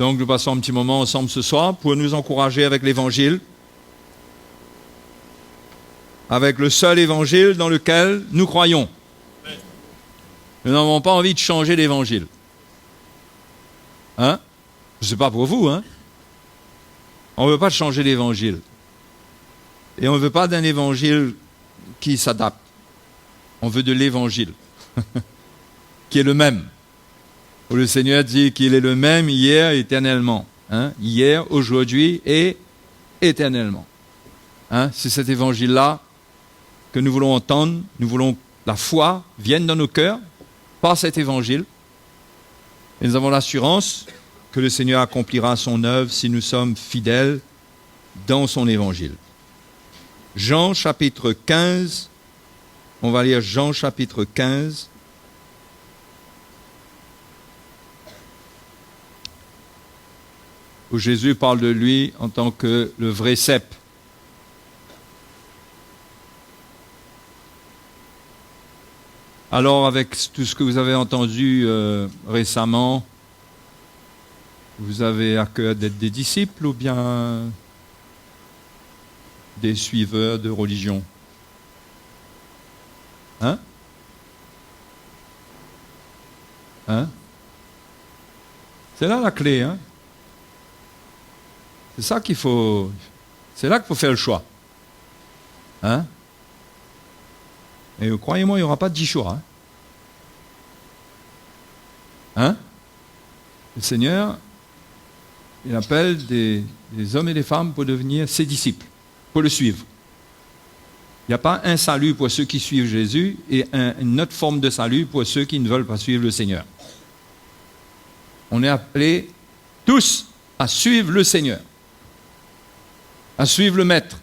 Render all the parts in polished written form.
Donc nous passons un petit moment ensemble ce soir pour nous encourager avec l'Évangile, avec le seul Évangile dans lequel nous croyons. Nous n'avons pas envie de changer l'Évangile. Hein? Je ne sais pas pour vous, hein? On ne veut pas changer l'Évangile. Et on ne veut pas d'un Évangile qui s'adapte. On veut de l'Évangile, qui est le même. Où le Seigneur dit qu'il est le même hier, éternellement. Hein? Hier, aujourd'hui et éternellement. Hein? C'est cet Évangile-là que nous voulons entendre. Nous voulons que la foi vienne dans nos cœurs par cet Évangile. Et nous avons l'assurance que le Seigneur accomplira son œuvre si nous sommes fidèles dans son Évangile. Jean chapitre 15, on va lire Jean chapitre 15. Où Jésus parle de lui en tant que le vrai cep. Alors, avec tout ce que vous avez entendu récemment, vous avez à cœur d'être des disciples ou bien des suiveurs de religion? Hein? Hein? C'est là la clé, hein? C'est ça qu'il faut... C'est là qu'il faut faire le choix. Hein? Et croyez-moi, il n'y aura pas de 10 choix. Hein? Hein? Le Seigneur, il appelle des hommes et des femmes pour devenir ses disciples, pour le suivre. Il n'y a pas un salut pour ceux qui suivent Jésus et une autre forme de salut pour ceux qui ne veulent pas suivre le Seigneur. On est appelés tous à suivre le Seigneur, à suivre le Maître.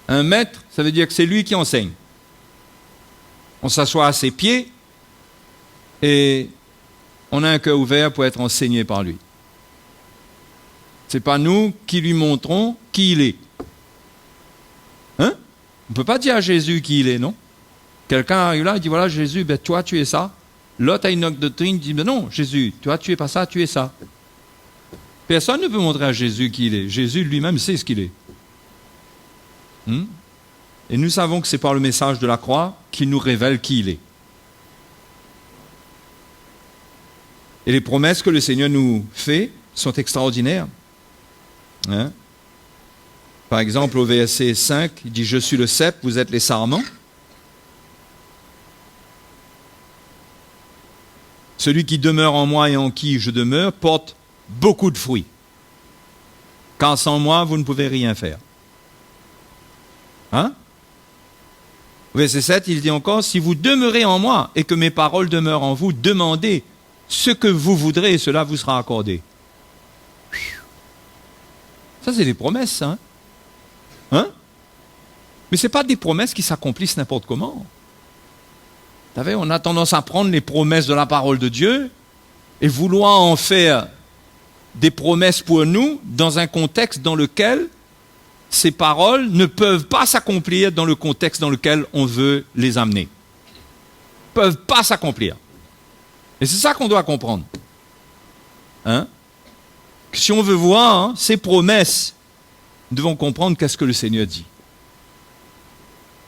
Un maître, ça veut dire que c'est lui qui enseigne. On s'assoit à ses pieds et on a un cœur ouvert pour être enseigné par lui. Ce n'est pas nous qui lui montrons qui il est. Hein? On ne peut pas dire à Jésus qui il est, non? Quelqu'un arrive là, il dit voilà Jésus, ben toi tu es ça. L'autre a une autre doctrine, il dit ben non Jésus, toi tu es pas ça, tu es ça. Personne ne peut montrer à Jésus qui il est. Jésus lui-même sait ce qu'il est. Et nous savons que c'est par le message de la croix qu'il nous révèle qui il est. Et les promesses que le Seigneur nous fait sont extraordinaires. Hein? Par exemple, au verset 5, il dit « Je suis le cep, vous êtes les sarments. Celui qui demeure en moi et en qui je demeure porte beaucoup de fruits. Car sans moi, vous ne pouvez rien faire. » Hein? Verset 7, il dit encore, si vous demeurez en moi et que mes paroles demeurent en vous, demandez ce que vous voudrez et cela vous sera accordé. Ça, c'est des promesses, hein? Hein? Mais ce n'est pas des promesses qui s'accomplissent n'importe comment. Vous savez, on a tendance à prendre les promesses de la parole de Dieu et vouloir en faire des promesses pour nous dans un contexte dans lequel ces paroles ne peuvent pas s'accomplir dans le contexte dans lequel on veut les amener. Ne peuvent pas s'accomplir. Et c'est ça qu'on doit comprendre. Hein? Que si on veut voir ces promesses, nous devons comprendre qu'est-ce que le Seigneur dit.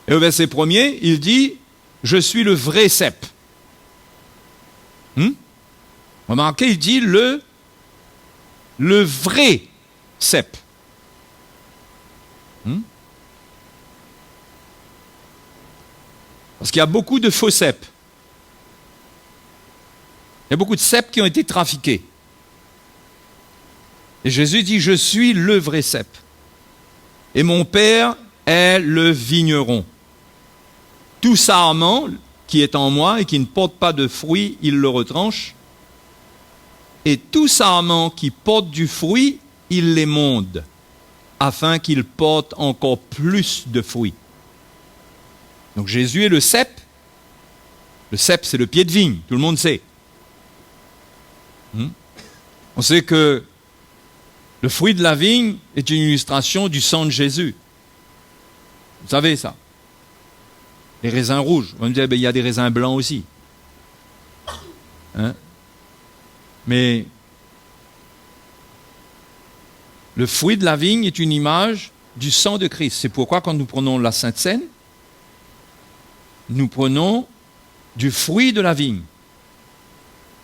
Et au verset 1er, il dit « Je suis le vrai cep ». Remarquez, il dit le vrai cep. Parce qu'il y a beaucoup de faux ceps. Il y a beaucoup de ceps qui ont été trafiqués. Et Jésus dit, je suis le vrai cep. Et mon Père est le vigneron. Tout sarment qui est en moi et qui ne porte pas de fruit, il le retranche. Et tout sarment qui porte du fruit, il l'émonde, afin qu'il porte encore plus de fruits. Donc Jésus est le cep. Le cep, c'est le pied de vigne, tout le monde sait. On sait que le fruit de la vigne est une illustration du sang de Jésus. Vous savez ça. Les raisins rouges. On va me dire, il y a des raisins blancs aussi. Hein? Mais Le fruit de la vigne est une image du sang de Christ. C'est pourquoi quand nous prenons la Sainte Seine, nous prenons du fruit de la vigne.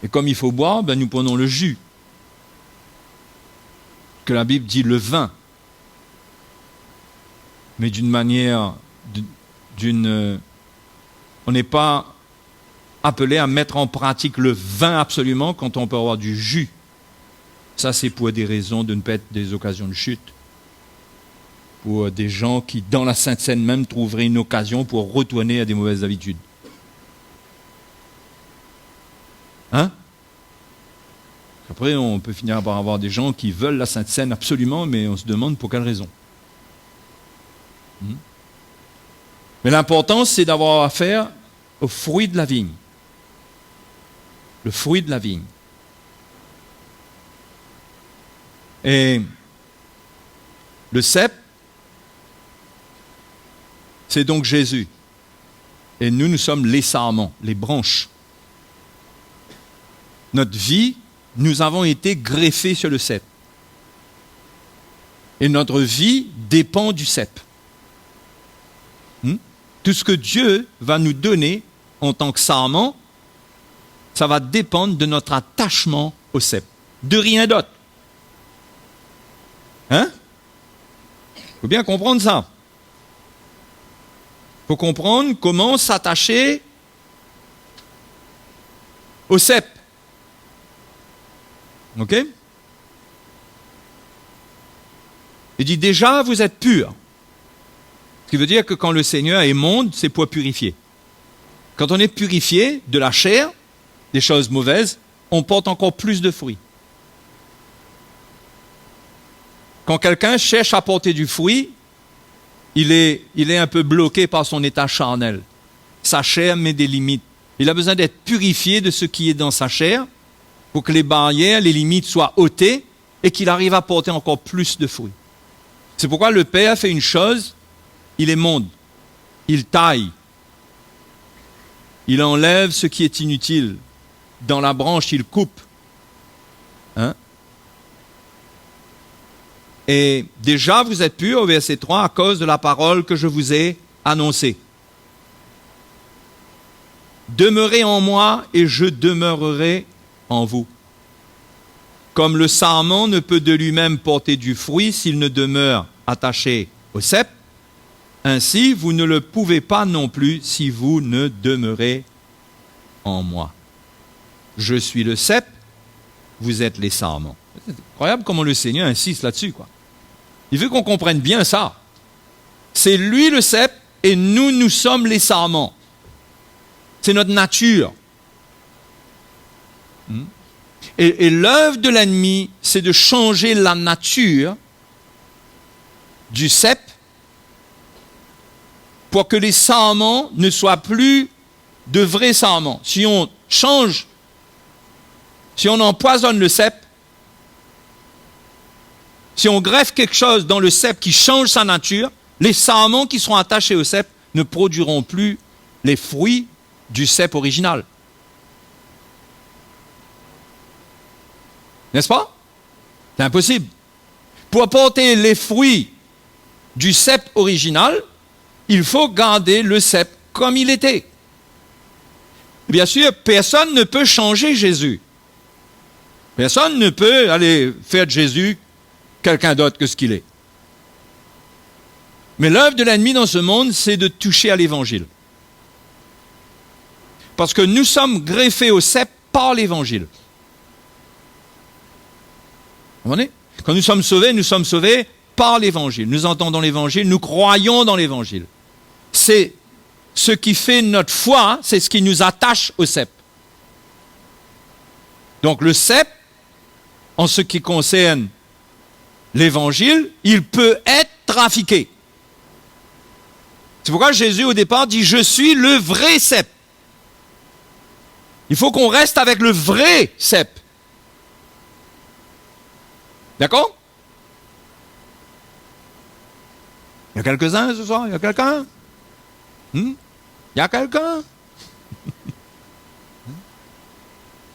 Et comme il faut boire, nous prenons le jus. Que la Bible dit le vin. Mais d'une manière, on n'est pas appelé à mettre en pratique le vin absolument quand on peut avoir du jus. Ça, c'est pour des raisons de ne pas être des occasions de chute. Pour des gens qui, dans la Sainte Seine même, trouveraient une occasion pour retourner à des mauvaises habitudes. Hein? Après, on peut finir par avoir des gens qui veulent la Sainte Seine absolument, mais on se demande pour quelle raison. Mais l'important, c'est d'avoir affaire au fruit de la vigne. Le fruit de la vigne. Et le cep, c'est donc Jésus. Et nous sommes les sarments, les branches. Notre vie, nous avons été greffés sur le cep. Et notre vie dépend du cep. Tout ce que Dieu va nous donner en tant que sarment, ça va dépendre de notre attachement au cep. De rien d'autre. Hein? Il faut bien comprendre ça. Il faut comprendre comment s'attacher au cep. Ok? Il dit déjà, vous êtes purs. Ce qui veut dire que quand le Seigneur émonde, c'est pour purifier. Quand on est purifié de la chair, des choses mauvaises, on porte encore plus de fruits. Quand quelqu'un cherche à porter du fruit, il est un peu bloqué par son état charnel. Sa chair met des limites. Il a besoin d'être purifié de ce qui est dans sa chair pour que les barrières, les limites soient ôtées et qu'il arrive à porter encore plus de fruits. C'est pourquoi le Père fait une chose, il émonde, il taille, il enlève ce qui est inutile. Dans la branche, il coupe. Hein? Et déjà, vous êtes purs, au verset 3, à cause de la parole que je vous ai annoncée. Demeurez en moi et je demeurerai en vous. Comme le sarment ne peut de lui-même porter du fruit s'il ne demeure attaché au cep, ainsi vous ne le pouvez pas non plus si vous ne demeurez en moi. Je suis le cep, vous êtes les sarments. C'est incroyable comment le Seigneur insiste là-dessus, quoi. Il veut qu'on comprenne bien ça. C'est lui le cep et nous sommes les sarments. C'est notre nature. Et l'œuvre de l'ennemi, c'est de changer la nature du cep pour que les sarments ne soient plus de vrais sarments. Si on change, si on empoisonne le cep, si on greffe quelque chose dans le cep qui change sa nature, les sarments qui seront attachés au cep ne produiront plus les fruits du cep original. N'est-ce pas? C'est impossible. Pour apporter les fruits du cep original, il faut garder le cep comme il était. Bien sûr, personne ne peut changer Jésus. Personne ne peut aller faire de Jésus quelqu'un d'autre que ce qu'il est. Mais l'œuvre de l'ennemi dans ce monde, c'est de toucher à l'évangile. Parce que nous sommes greffés au cep par l'évangile. Vous comprenez? Quand nous sommes sauvés par l'évangile. Nous entendons l'évangile, nous croyons dans l'évangile. C'est ce qui fait notre foi, c'est ce qui nous attache au cep. Donc le cep, en ce qui concerne l'évangile, il peut être trafiqué. C'est pourquoi Jésus au départ dit « Je suis le vrai cep ». Il faut qu'on reste avec le vrai cep. D'accord? Il y a quelques-uns ce soir? Il y a quelqu'un? Il y a quelqu'un?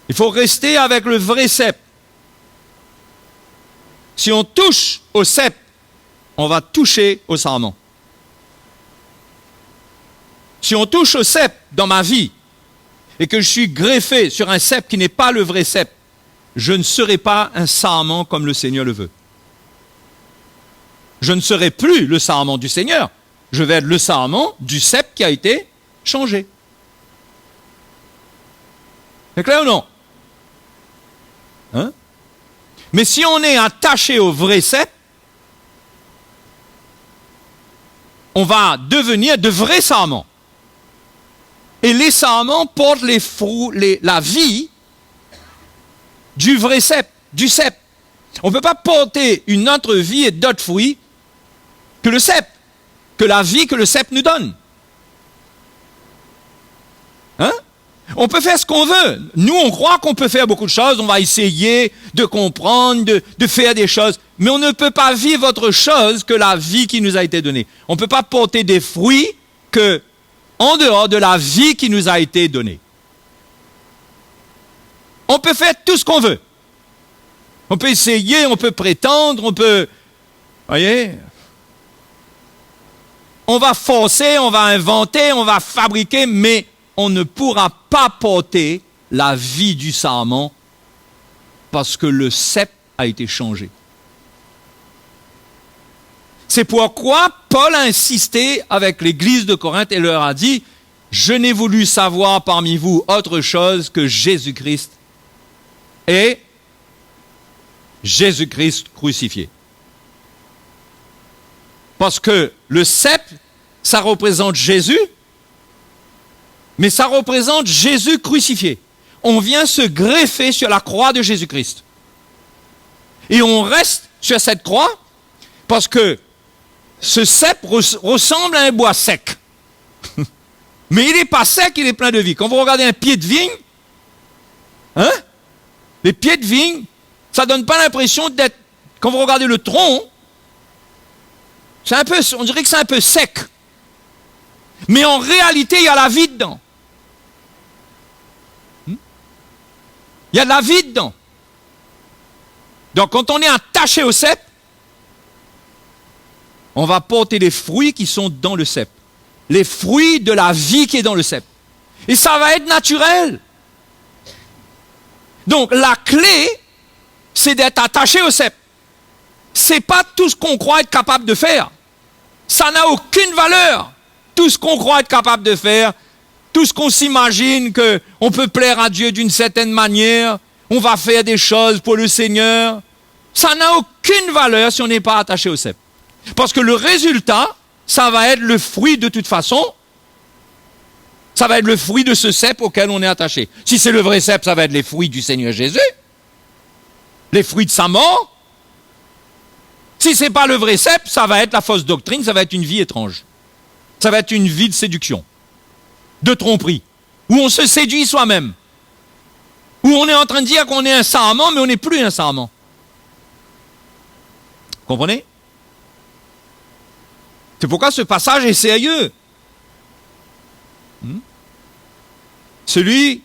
Il faut rester avec le vrai cep. Si on touche au cep, on va toucher au sarment. Si on touche au cep dans ma vie et que je suis greffé sur un cep qui n'est pas le vrai cep, je ne serai pas un sarment comme le Seigneur le veut. Je ne serai plus le sarment du Seigneur. Je vais être le sarment du cep qui a été changé. C'est clair ou non? Hein? Mais si on est attaché au vrai cep, on va devenir de vrais sarments. Et les sarments portent les fruits, la vie du vrai cep, du cep. On ne peut pas porter une autre vie et d'autres fruits que le cep, que la vie que le cep nous donne. Hein? On peut faire ce qu'on veut. Nous, on croit qu'on peut faire beaucoup de choses. On va essayer de comprendre, de faire des choses. Mais on ne peut pas vivre autre chose que la vie qui nous a été donnée. On ne peut pas porter des fruits que en dehors de la vie qui nous a été donnée. On peut faire tout ce qu'on veut. On peut essayer, on peut prétendre, on peut... Voyez? On va forcer, on va inventer, on va fabriquer, mais on ne pourra pas porter la vie du sarment parce que le cep a été changé. C'est pourquoi Paul a insisté avec l'église de Corinthe et leur a dit « Je n'ai voulu savoir parmi vous autre chose que Jésus-Christ et Jésus-Christ crucifié. » Parce que le cep, ça représente Jésus, mais ça représente Jésus crucifié. On vient se greffer sur la croix de Jésus-Christ. Et on reste sur cette croix parce que ce cep ressemble à un bois sec. Mais il n'est pas sec, il est plein de vie. Quand vous regardez un pied de vigne, hein, les pieds de vigne, ça ne donne pas l'impression d'être... Quand vous regardez le tronc, c'est un peu, on dirait que c'est un peu sec. Mais en réalité, il y a la vie dedans. Il y a de la vie dedans. Donc, quand on est attaché au cep, on va porter les fruits qui sont dans le cep. Les fruits de la vie qui est dans le cep. Et ça va être naturel. Donc, la clé, c'est d'être attaché au cep. C'est pas tout ce qu'on croit être capable de faire. Ça n'a aucune valeur. Tout ce qu'on croit être capable de faire, tout ce qu'on s'imagine qu'on peut plaire à Dieu d'une certaine manière, on va faire des choses pour le Seigneur, ça n'a aucune valeur si on n'est pas attaché au cep. Parce que le résultat, ça va être le fruit de toute façon, ça va être le fruit de ce cep auquel on est attaché. Si c'est le vrai cep, ça va être les fruits du Seigneur Jésus, les fruits de sa mort. Si ce n'est pas le vrai cep, ça va être la fausse doctrine, ça va être une vie étrange. Ça va être une vie de séduction, de tromperie, où on se séduit soi-même, où on est en train de dire qu'on est un sarment, mais on n'est plus un sarment. Comprenez? C'est pourquoi ce passage est sérieux. Celui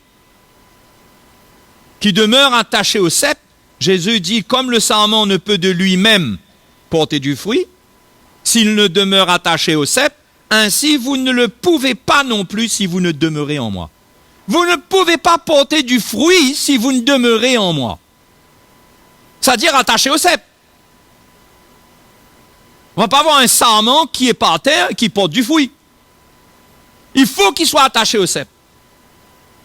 qui demeure attaché au cep, Jésus dit, comme le sarment ne peut de lui-même porter du fruit, s'il ne demeure attaché au cep, ainsi vous ne le pouvez pas non plus si vous ne demeurez en moi. Vous ne pouvez pas porter du fruit si vous ne demeurez en moi. C'est-à-dire attaché au cep. On ne va pas avoir un sarment qui est par terre et qui porte du fruit. Il faut qu'il soit attaché au cep.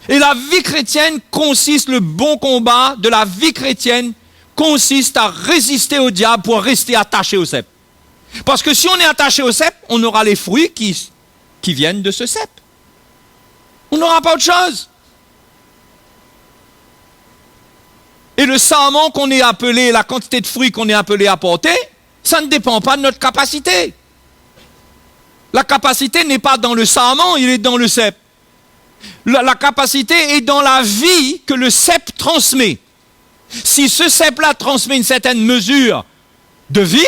Et la vie chrétienne consiste, le bon combat de la vie chrétienne consiste à résister au diable pour rester attaché au cep. Parce que si on est attaché au cep, on aura les fruits qui viennent de ce cep. On n'aura pas autre chose. Et le sarment qu'on est appelé, la quantité de fruits qu'on est appelé à porter, ça ne dépend pas de notre capacité. La capacité n'est pas dans le sarment, il est dans le cep. La capacité est dans la vie que le cep transmet. Si ce cep-là transmet une certaine mesure de vie,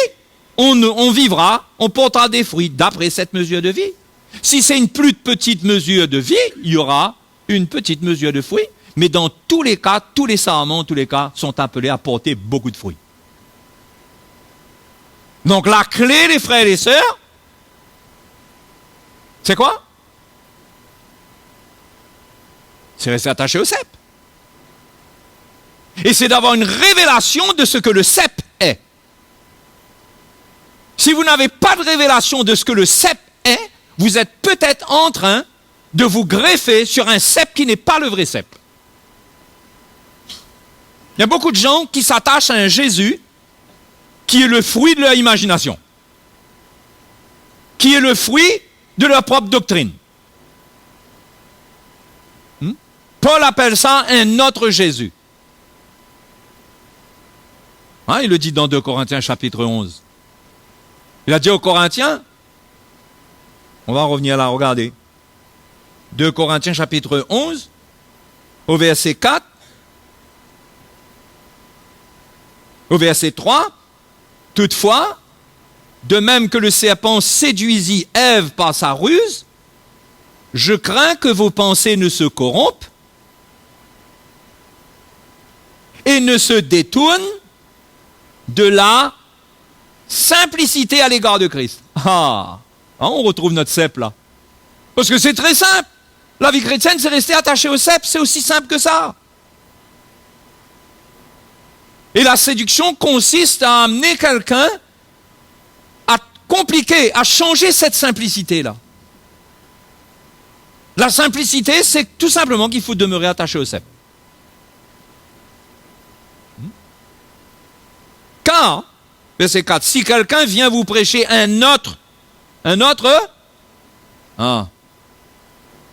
on vivra, on portera des fruits d'après cette mesure de vie. Si c'est une plus petite mesure de vie, il y aura une petite mesure de fruits. Mais dans tous les cas, tous les sarments, en tous les cas, sont appelés à porter beaucoup de fruits. Donc la clé, les frères et les sœurs, c'est quoi? C'est rester attaché au cep. Et c'est d'avoir une révélation de ce que le cep est. Si vous n'avez pas de révélation de ce que le cep est, vous êtes peut-être en train de vous greffer sur un cep qui n'est pas le vrai cep. Il y a beaucoup de gens qui s'attachent à un Jésus qui est le fruit de leur imagination, qui est le fruit de leur propre doctrine. Paul appelle ça un autre Jésus. Hein, il le dit dans 2 Corinthiens chapitre 11. Il a dit aux Corinthiens, on va en revenir là, regardez. 2 Corinthiens chapitre 11, au verset 4, au verset 3, toutefois, de même que le serpent séduisit Ève par sa ruse, je crains que vos pensées ne se corrompent et ne se détournent de la simplicité à l'égard de Christ. On retrouve notre cep là. Parce que c'est très simple. La vie chrétienne, c'est rester attaché au cep, c'est aussi simple que ça. Et la séduction consiste à amener quelqu'un à compliquer, à changer cette simplicité-là. La simplicité, c'est tout simplement qu'il faut demeurer attaché au cep. Car, verset 4, si quelqu'un vient vous prêcher un autre,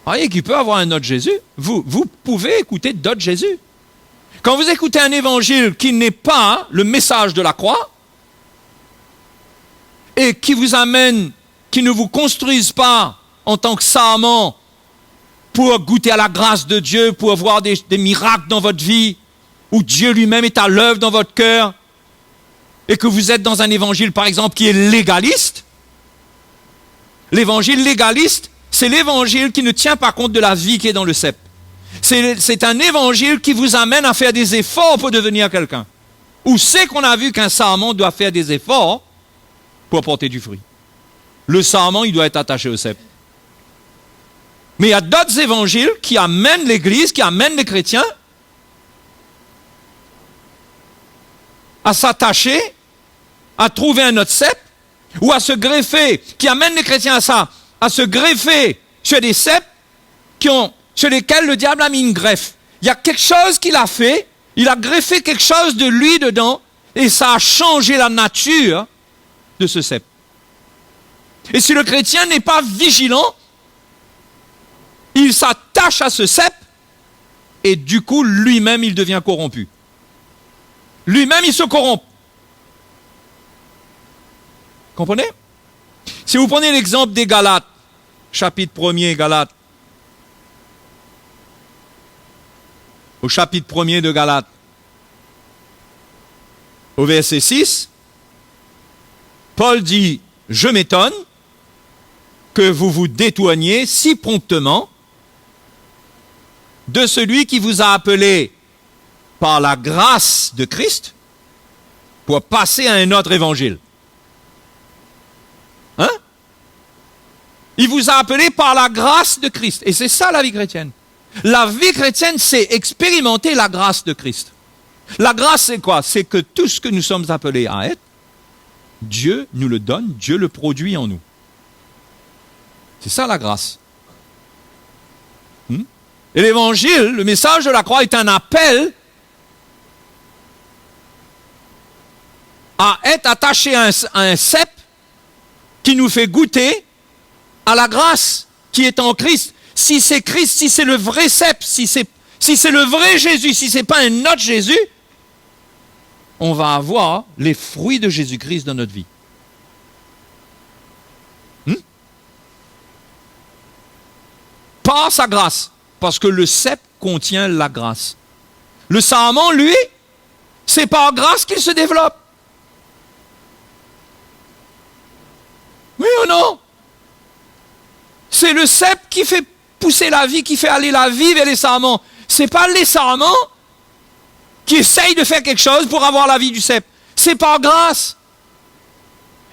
voyez qu'il peut avoir un autre Jésus. Vous pouvez écouter d'autres Jésus. Quand vous écoutez un évangile qui n'est pas le message de la croix, et qui vous amène, qui ne vous construise pas en tant que sarment pour goûter à la grâce de Dieu, pour voir des miracles dans votre vie, où Dieu lui-même est à l'œuvre dans votre cœur, et que vous êtes dans un évangile, par exemple, qui est légaliste, l'évangile légaliste, c'est l'évangile qui ne tient pas compte de la vie qui est dans le cep. C'est un évangile qui vous amène à faire des efforts pour devenir quelqu'un. Où c'est qu'on a vu qu'un sarment doit faire des efforts pour porter du fruit? Le sarment, il doit être attaché au cep. Mais il y a d'autres évangiles qui amènent l'Église, qui amènent les chrétiens à s'attacher, à trouver un autre cep, ou à se greffer, qui amènent les chrétiens à ça, à se greffer sur des ceps sur lesquels le diable a mis une greffe. Il y a quelque chose qu'il a fait, il a greffé quelque chose de lui dedans, et ça a changé la nature de ce cep. Et si le chrétien n'est pas vigilant, il s'attache à ce cep, et du coup, lui-même, il devient corrompu. Lui-même, il se corrompt. Comprenez? Si vous prenez l'exemple des Galates, chapitre 1er, Galates, au chapitre 1er de Galates, au verset 6, Paul dit, « Je m'étonne que vous vous détourniez si promptement de celui qui vous a appelé par la grâce de Christ pour passer à un autre évangile. » Hein? Il vous a appelé par la grâce de Christ. Et c'est ça la vie chrétienne. La vie chrétienne, c'est expérimenter la grâce de Christ. La grâce, c'est quoi? C'est que tout ce que nous sommes appelés à être, Dieu nous le donne, Dieu le produit en nous. C'est ça la grâce. Et l'évangile, le message de la croix est un appel à être attaché à un cep qui nous fait goûter à la grâce qui est en Christ. Si c'est Christ, si c'est le vrai cep, si c'est le vrai Jésus, si ce n'est pas un autre Jésus, on va avoir les fruits de Jésus-Christ dans notre vie. Par sa grâce, parce que le cep contient la grâce. Le sarment, lui, c'est par grâce qu'il se développe. Oui ou non? C'est le cep qui fait pousser la vie, qui fait aller la vie vers les sarments. Ce n'est pas les sarments qui essayent de faire quelque chose pour avoir la vie du cep. C'est par grâce.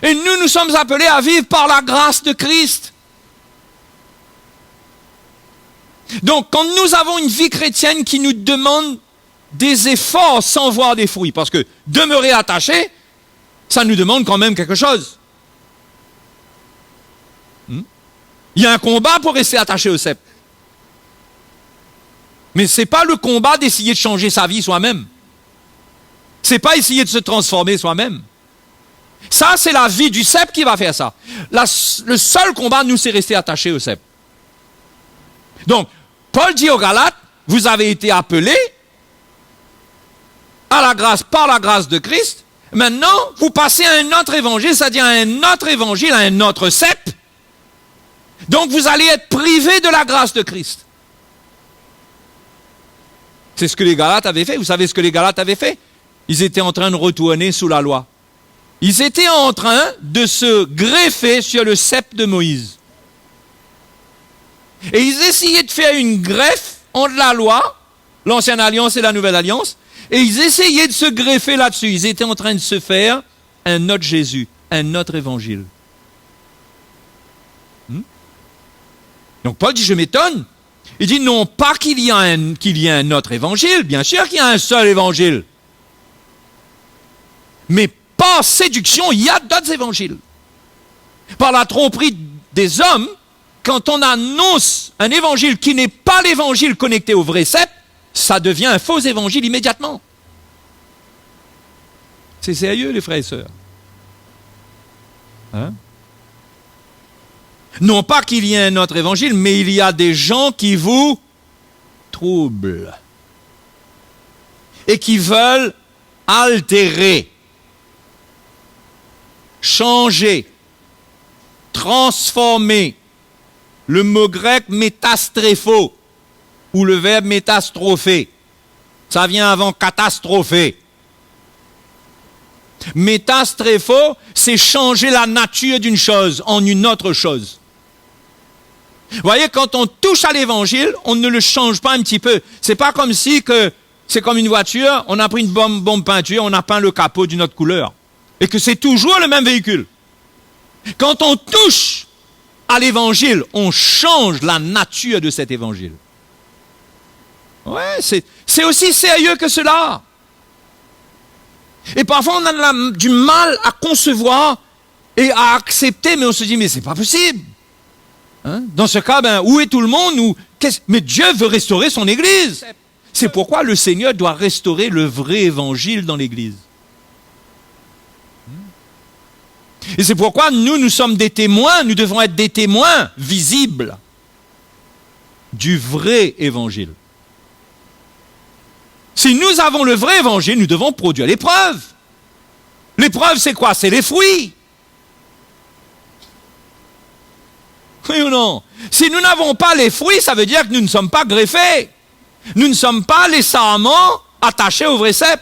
Et nous sommes appelés à vivre par la grâce de Christ. Donc, quand nous avons une vie chrétienne qui nous demande des efforts sans voir des fruits, parce que demeurer attaché, ça nous demande quand même quelque chose. Il y a un combat pour rester attaché au cep. Mais ce n'est pas le combat d'essayer de changer sa vie soi-même. Ce n'est pas essayer de se transformer soi-même. Ça, c'est la vie du cep qui va faire ça. Le seul combat, nous, c'est rester attaché au cep. Donc, Paul dit aux Galates, vous avez été appelés à la grâce, par la grâce de Christ. Maintenant, vous passez à un autre évangile, c'est-à-dire à un autre évangile, à un autre cep. Donc, vous allez être privés de la grâce de Christ. C'est ce que les Galates avaient fait. Vous savez ce que les Galates avaient fait? Ils étaient en train de retourner sous la loi. Ils étaient en train de se greffer sur le cep de Moïse. Et ils essayaient de faire une greffe entre la loi, l'ancienne alliance et la nouvelle alliance, et ils essayaient de se greffer là-dessus. Ils étaient en train de se faire un autre Jésus, un autre évangile. Donc Paul dit, je m'étonne. Il dit, non pas qu'il y ait un autre évangile, bien sûr qu'il y a un seul évangile. Mais par séduction, il y a d'autres évangiles. Par la tromperie des hommes, quand on annonce un évangile qui n'est pas l'évangile connecté au vrai cep, ça devient un faux évangile immédiatement. C'est sérieux, les frères et sœurs. Hein? Non pas qu'il y ait un autre évangile, mais il y a des gens qui vous troublent et qui veulent altérer, changer, transformer le mot grec métastrépho ou le verbe métastrophé. Ça vient avant catastropher. Métastrépho, c'est changer la nature d'une chose en une autre chose. Vous voyez, quand on touche à l'évangile, on ne le change pas un petit peu. C'est pas comme si que c'est comme une voiture, on a pris une bombe peinture, on a peint le capot d'une autre couleur. Et que c'est toujours le même véhicule. Quand on touche à l'évangile, on change la nature de cet évangile. Ouais, c'est aussi sérieux que cela. Et parfois, on a du mal à concevoir et à accepter, mais on se dit, mais c'est pas possible. Hein? Dans ce cas, où est tout le monde? Mais Dieu veut restaurer son Église. C'est pourquoi le Seigneur doit restaurer le vrai évangile dans l'Église. Et c'est pourquoi nous sommes des témoins, nous devons être des témoins visibles du vrai évangile. Si nous avons le vrai évangile, nous devons produire les preuves. Les preuves, c'est quoi? C'est les fruits. Oui ou non? Si nous n'avons pas les fruits, ça veut dire que nous ne sommes pas greffés. Nous ne sommes pas les sarments attachés au vrai cep.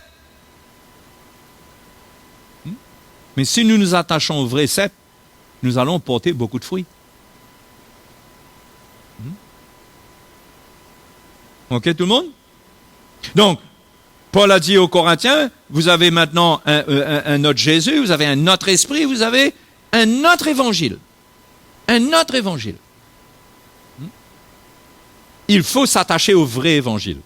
Mais si nous nous attachons au vrai cep, nous allons porter beaucoup de fruits. Ok, tout le monde? Donc, Paul a dit aux Corinthiens, vous avez maintenant un autre Jésus, vous avez un autre esprit, vous avez un autre évangile. Un autre évangile. Il faut s'attacher au vrai évangile.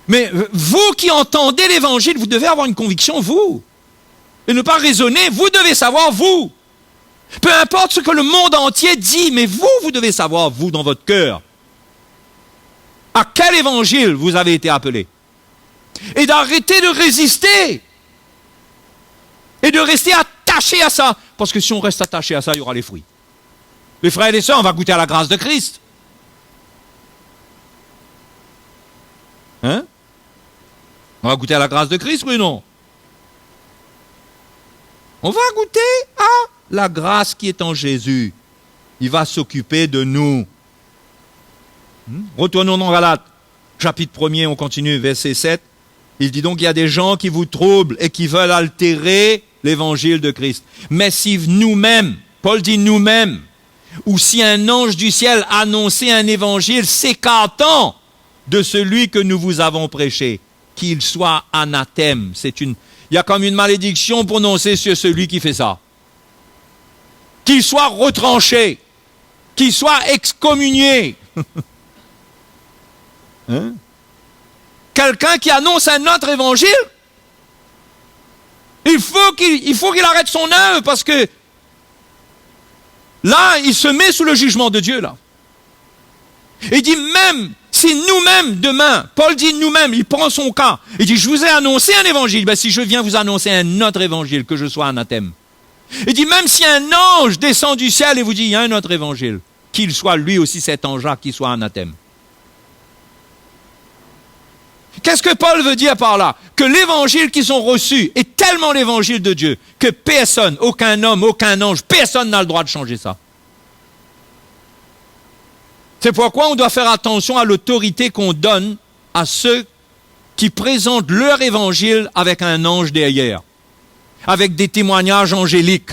Mais vous qui entendez l'évangile, vous devez avoir une conviction, vous. Et ne pas raisonner, vous devez savoir, vous. Peu importe ce que le monde entier dit, mais vous devez savoir, vous, dans votre cœur. À quel évangile vous avez été appelé? Et d'arrêter de résister. Et de rester attaché à ça. Parce que si on reste attaché à ça, il y aura les fruits. Les frères et les sœurs, on va goûter à la grâce de Christ. Hein? On va goûter à la grâce de Christ, oui ou non? On va goûter à la grâce qui est en Jésus. Il va s'occuper de nous. Retournons dans Galates, chapitre 1er, on continue, verset 7. Il dit donc, il y a des gens qui vous troublent et qui veulent altérer l'évangile de Christ. Mais si nous-mêmes, Paul dit nous-mêmes, ou si un ange du ciel annonçait un évangile s'écartant de celui que nous vous avons prêché, qu'il soit anathème. Il y a comme une malédiction prononcée sur celui qui fait ça. qu'il soit retranché, qu'il soit excommunié. Hein? Quelqu'un qui annonce un autre évangile, il faut qu'il arrête son œuvre, parce que là, il se met sous le jugement de Dieu, là. Il dit, même si nous-mêmes, demain, Paul dit nous-mêmes, il prend son cas, il dit, je vous ai annoncé un évangile, ben, si je viens vous annoncer un autre évangile, que je sois anathème. Il dit, même si un ange descend du ciel et vous dit, il y a un autre évangile, qu'il soit lui aussi cet ange-là, qui soit anathème. Qu'est-ce que Paul veut dire par là? Que l'évangile qu'ils ont reçu est tellement l'évangile de Dieu que personne, aucun homme, aucun ange, personne n'a le droit de changer ça. C'est pourquoi on doit faire attention à l'autorité qu'on donne à ceux qui présentent leur évangile avec un ange derrière, avec des témoignages angéliques,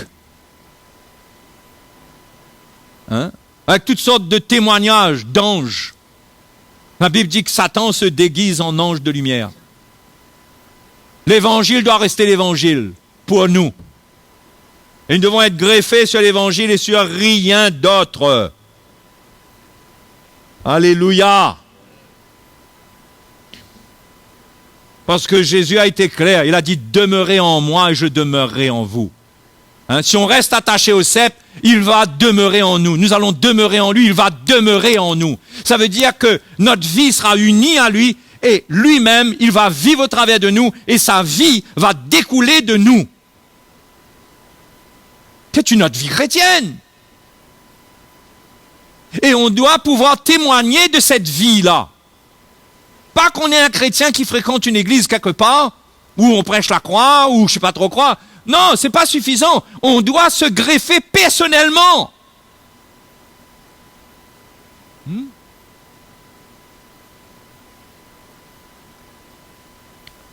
hein? Avec toutes sortes de témoignages d'anges. La Bible dit que Satan se déguise en ange de lumière. L'évangile doit rester l'évangile pour nous. Et nous devons être greffés sur l'évangile et sur rien d'autre. Alléluia. Parce que Jésus a été clair. Il a dit, demeurez en moi et je demeurerai en vous. Hein? Si on reste attaché au cep, il va demeurer en nous. Nous allons demeurer en lui, il va demeurer en nous. Ça veut dire que notre vie sera unie à lui et lui-même, il va vivre au travers de nous et sa vie va découler de nous. C'est notre vie chrétienne. Et on doit pouvoir témoigner de cette vie-là. Pas qu'on est un chrétien qui fréquente une église quelque part, où on prêche la croix, ou je sais pas trop quoi. Non, c'est pas suffisant. On doit se greffer personnellement.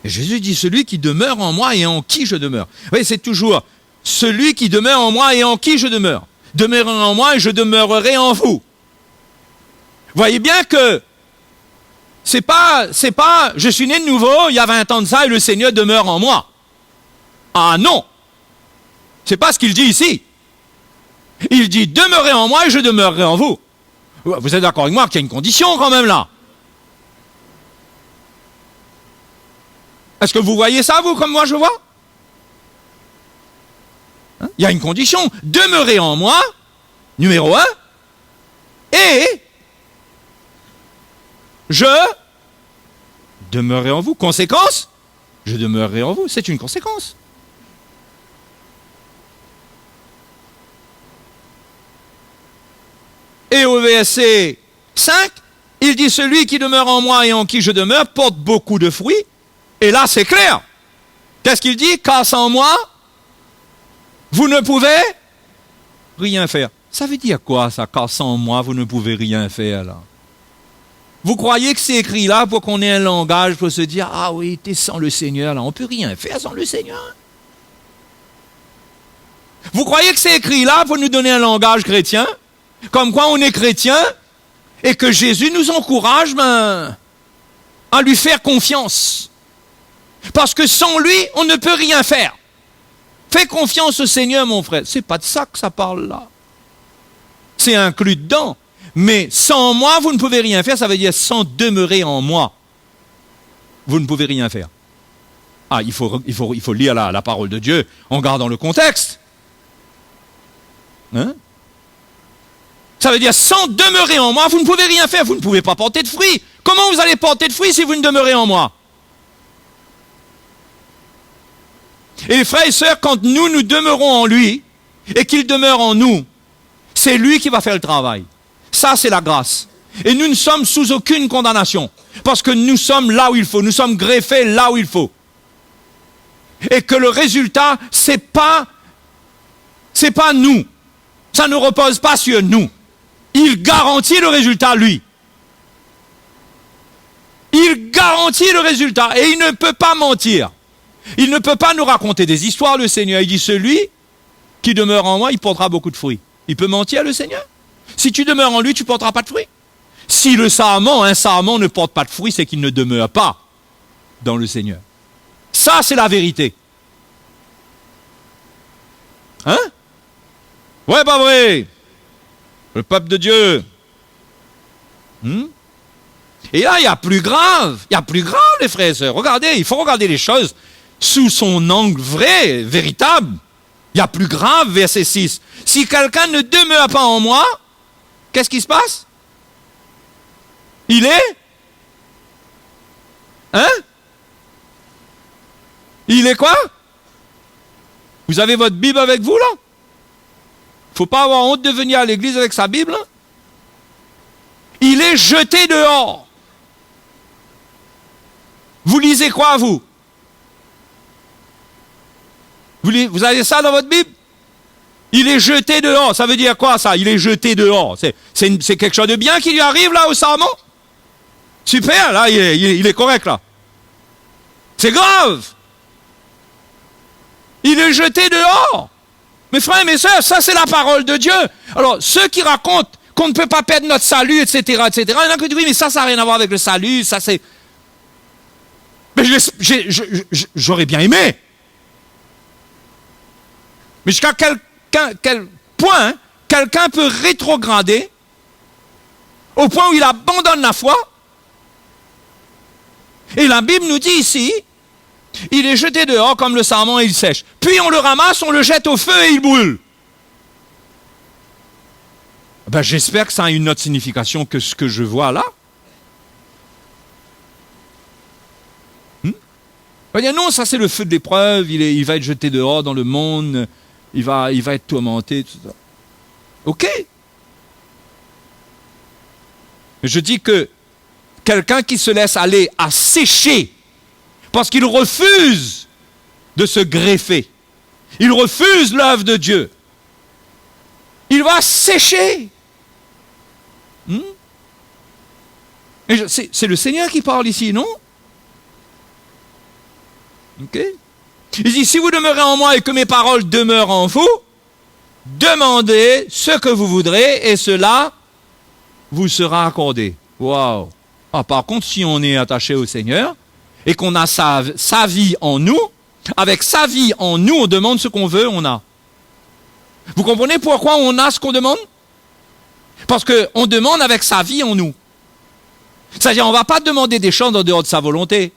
Et Jésus dit, celui qui demeure en moi et en qui je demeure. Oui, c'est toujours celui qui demeure en moi et en qui je demeure. Demeurez en moi et je demeurerai en vous. Voyez bien que c'est pas, je suis né de nouveau, il y a 20 ans de ça et le Seigneur demeure en moi. Ah non! C'est pas ce qu'il dit ici. Il dit, demeurez en moi et je demeurerai en vous. Vous êtes d'accord avec moi qu'il y a une condition quand même là? Est-ce que vous voyez ça, vous, comme moi je vois? Hein? Il y a une condition. Demeurez en moi, numéro 1, et je demeurerai en vous. Conséquence, je demeurerai en vous. C'est une conséquence. Et au verset 5, il dit, celui qui demeure en moi et en qui je demeure porte beaucoup de fruits. Et là, c'est clair. Qu'est-ce qu'il dit? Car sans moi, vous ne pouvez rien faire. Ça veut dire quoi, ça? Car sans moi, vous ne pouvez rien faire, là. Vous croyez que c'est écrit là pour qu'on ait un langage pour se dire, ah oui, t'es sans le Seigneur, là, on ne peut rien faire sans le Seigneur. Vous croyez que c'est écrit là pour nous donner un langage chrétien? Comme quoi on est chrétien et que Jésus nous encourage à lui faire confiance. Parce que sans lui, on ne peut rien faire. Fais confiance au Seigneur, mon frère. C'est pas de ça que ça parle là. C'est inclus dedans. Mais sans moi, vous ne pouvez rien faire. Ça veut dire sans demeurer en moi, vous ne pouvez rien faire. Ah, il faut lire la parole de Dieu en gardant le contexte. Hein? Ça veut dire, sans demeurer en moi, vous ne pouvez rien faire. Vous ne pouvez pas porter de fruits. Comment vous allez porter de fruits si vous ne demeurez en moi? Et les frères et sœurs, quand nous demeurons en lui, et qu'il demeure en nous, c'est lui qui va faire le travail. Ça, c'est la grâce. Et nous ne sommes sous aucune condamnation. Parce que nous sommes là où il faut. Nous sommes greffés là où il faut. Et que le résultat, c'est pas nous. Ça ne repose pas sur nous. Il garantit le résultat, lui. Il garantit le résultat et il ne peut pas mentir. Il ne peut pas nous raconter des histoires, le Seigneur. Il dit, celui qui demeure en moi, il portera beaucoup de fruits. Il peut mentir, le Seigneur? Si tu demeures en lui, tu ne porteras pas de fruits. Si un sarment ne porte pas de fruits, c'est qu'il ne demeure pas dans le Seigneur. Ça, c'est la vérité. Hein? Ouais, pas vrai. Le peuple de Dieu. Et là, il y a plus grave. Il y a plus grave, les frères et sœurs. Regardez, il faut regarder les choses sous son angle vrai, véritable. Il y a plus grave, verset 6. Si quelqu'un ne demeure pas en moi, qu'est-ce qui se passe? Il est? Hein? Il est quoi? Vous avez votre Bible avec vous, là? Faut pas avoir honte de venir à l'église avec sa Bible. Hein? Il est jeté dehors. Vous lisez quoi, vous? Vous avez ça dans votre Bible? Il est jeté dehors. Ça veut dire quoi, ça? Il est jeté dehors. C'est quelque chose de bien qui lui arrive, là, au sermon? Super, là, il est correct, là. C'est grave. Il est jeté dehors. Mes frères et mes sœurs, ça, c'est la parole de Dieu. Alors, ceux qui racontent qu'on ne peut pas perdre notre salut, etc., il y en a qui disent, oui, mais ça n'a rien à voir avec le salut, ça, c'est... Mais j'aurais bien aimé. Mais jusqu'à quel point quelqu'un peut rétrograder au point où il abandonne la foi. Et la Bible nous dit ici, il est jeté dehors comme le sarment et il sèche. Puis on le ramasse, on le jette au feu et il brûle. Ben, j'espère que ça a une autre signification que ce que je vois là. On va dire non, ça c'est le feu de l'épreuve, il va être jeté dehors dans le monde, il va être tourmenté, tout ça. Ok. Mais je dis que quelqu'un qui se laisse aller à sécher, parce qu'il refuse de se greffer, il refuse l'œuvre de Dieu, il va sécher. C'est le Seigneur qui parle ici, non? Ok. Il dit, si vous demeurez en moi et que mes paroles demeurent en vous, demandez ce que vous voudrez et cela vous sera accordé. Waouh! Ah, par contre, si on est attaché au Seigneur et qu'on a sa vie en nous, avec sa vie en nous, on demande ce qu'on veut, on a. Vous comprenez pourquoi on a ce qu'on demande? Parce qu'on demande avec sa vie en nous. C'est-à-dire, on ne va pas demander des choses en dehors de sa volonté.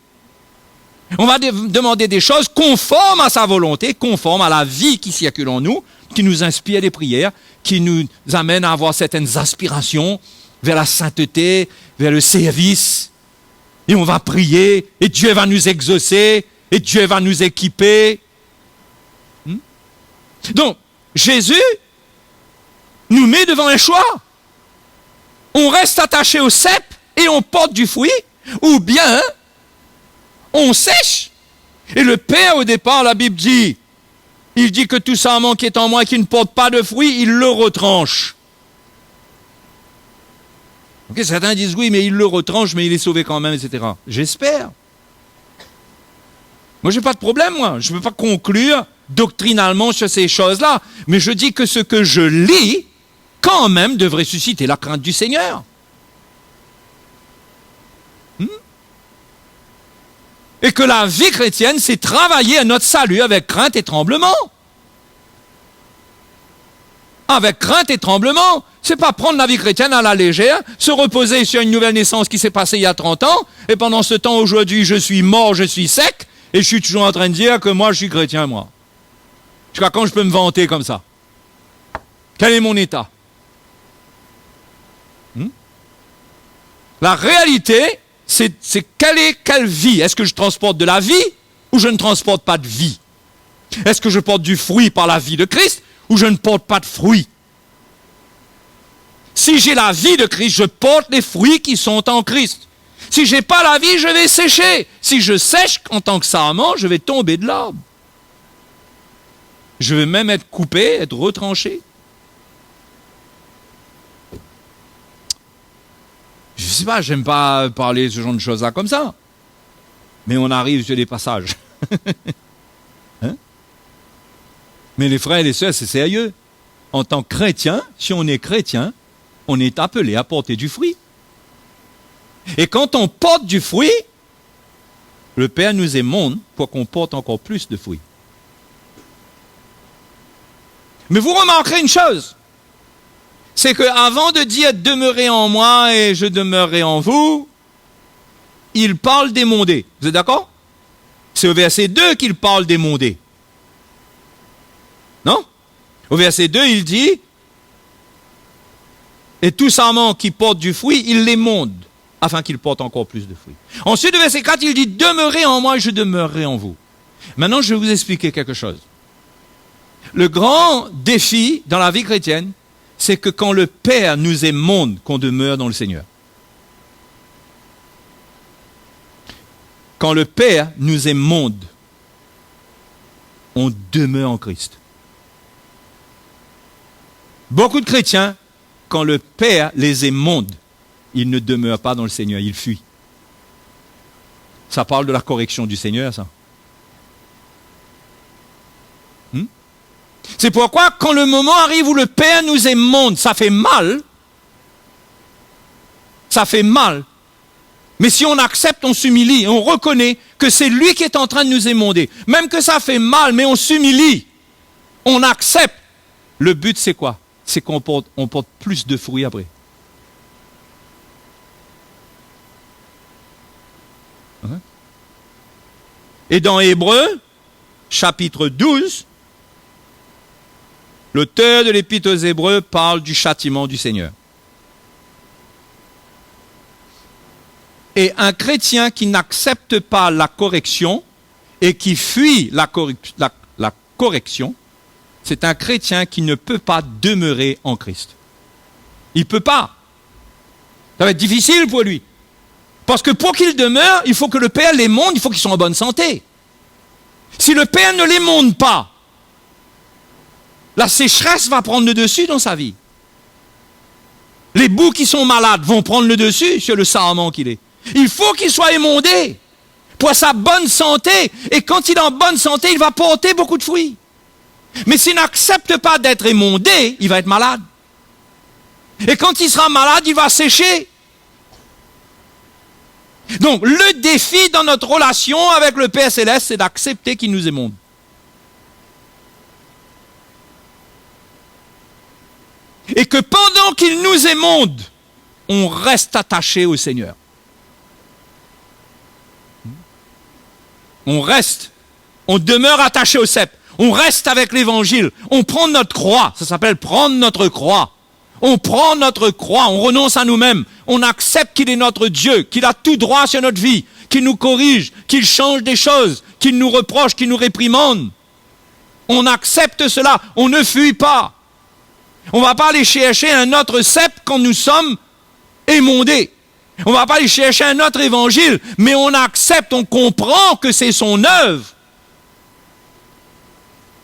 On va demander des choses conformes à sa volonté, conformes à la vie qui circule en nous, qui nous inspire des prières, qui nous amène à avoir certaines aspirations vers la sainteté, vers le service. Et on va prier, et Dieu va nous exaucer, et Dieu va nous équiper. Donc, Jésus nous met devant un choix. On reste attaché au cep et on porte du fruit, ou bien on sèche. Et le Père, au départ, la Bible dit, il dit que tout sarment qui est en moi et qui ne porte pas de fruit, il le retranche. Ok, certains disent oui, mais il le retranche, mais il est sauvé quand même, etc. J'espère. Moi, j'ai pas de problème, moi. Je ne veux pas conclure doctrinalement sur ces choses-là. Mais je dis que ce que je lis, quand même, devrait susciter la crainte du Seigneur. Et que la vie chrétienne, c'est travailler à notre salut avec crainte et tremblement. Avec crainte et tremblement. C'est pas prendre la vie chrétienne à la légère, se reposer sur une nouvelle naissance qui s'est passée il y a 30 ans, et pendant ce temps, aujourd'hui, je suis mort, je suis sec, et je suis toujours en train de dire que moi, je suis chrétien, moi. Jusqu'à quand je peux me vanter comme ça? Quel est mon état? La réalité, c'est quelle vie? Est-ce que je transporte de la vie ou je ne transporte pas de vie? Est-ce que je porte du fruit par la vie de Christ ou je ne porte pas de fruit? Si j'ai la vie de Christ, je porte les fruits qui sont en Christ. Si je n'ai pas la vie, je vais sécher. Si je sèche en tant que sarment, je vais tomber de l'arbre. Je vais même être coupé, être retranché. Je ne sais pas, j'aime pas parler de ce genre de choses-là comme ça. Mais on arrive sur des passages. Hein? Mais les frères et les sœurs, c'est sérieux. En tant que chrétien, si on est chrétien, on est appelé à porter du fruit. Et quand on porte du fruit, le Père nous émonde pour qu'on porte encore plus de fruits. Mais vous remarquerez une chose, c'est qu'avant de dire « demeurez en moi et je demeurerai en vous », il parle d'émonder. Vous êtes d'accord? C'est au verset 2 qu'il parle d'émonder. Non? Au verset 2, il dit « Et tout sarment qui porte du fruit, il l'émonde, afin qu'il porte encore plus de fruits. » Ensuite, au verset 4, il dit « Demeurez en moi et je demeurerai en vous. » Maintenant, je vais vous expliquer quelque chose. Le grand défi dans la vie chrétienne, c'est que quand le Père nous émonde, qu'on demeure dans le Seigneur. Quand le Père nous émonde, on demeure en Christ. Beaucoup de chrétiens, quand le Père les émonde, ils ne demeurent pas dans le Seigneur, ils fuient. Ça parle de la correction du Seigneur, ça. C'est pourquoi, quand le moment arrive où le Père nous émonde, ça fait mal. Ça fait mal. Mais si on accepte, on s'humilie, on reconnaît que c'est lui qui est en train de nous émonder. Même que ça fait mal, mais on s'humilie. On accepte. Le but, c'est quoi? C'est qu'on porte plus de fruits après. Et dans Hébreux, chapitre 12, l'auteur de l'Épître aux Hébreux parle du châtiment du Seigneur. Et un chrétien qui n'accepte pas la correction et qui fuit la correction, c'est un chrétien qui ne peut pas demeurer en Christ. Il ne peut pas. Ça va être difficile pour lui. Parce que pour qu'il demeure, il faut que le Père l'émonde, il faut qu'il soit en bonne santé. Si le Père ne l'émonde pas, la sécheresse va prendre le dessus dans sa vie. Les boucs qui sont malades vont prendre le dessus sur le sarment qu'il est. Il faut qu'il soit émondé pour sa bonne santé. Et quand il est en bonne santé, il va porter beaucoup de fruits. Mais s'il n'accepte pas d'être émondé, il va être malade. Et quand il sera malade, il va sécher. Donc, le défi dans notre relation avec le Père Céleste, c'est d'accepter qu'il nous émonde. Et que pendant qu'il nous émonde, on reste attaché au Seigneur. On demeure attaché au cep. On reste avec l'évangile. On prend notre croix. Ça s'appelle prendre notre croix. On prend notre croix. On renonce à nous-mêmes. On accepte qu'il est notre Dieu, qu'il a tout droit sur notre vie, qu'il nous corrige, qu'il change des choses, qu'il nous reproche, qu'il nous réprimande. On accepte cela. On ne fuit pas. On ne va pas aller chercher un autre cep quand nous sommes émondés. On ne va pas aller chercher un autre évangile, mais on accepte, on comprend que c'est son œuvre.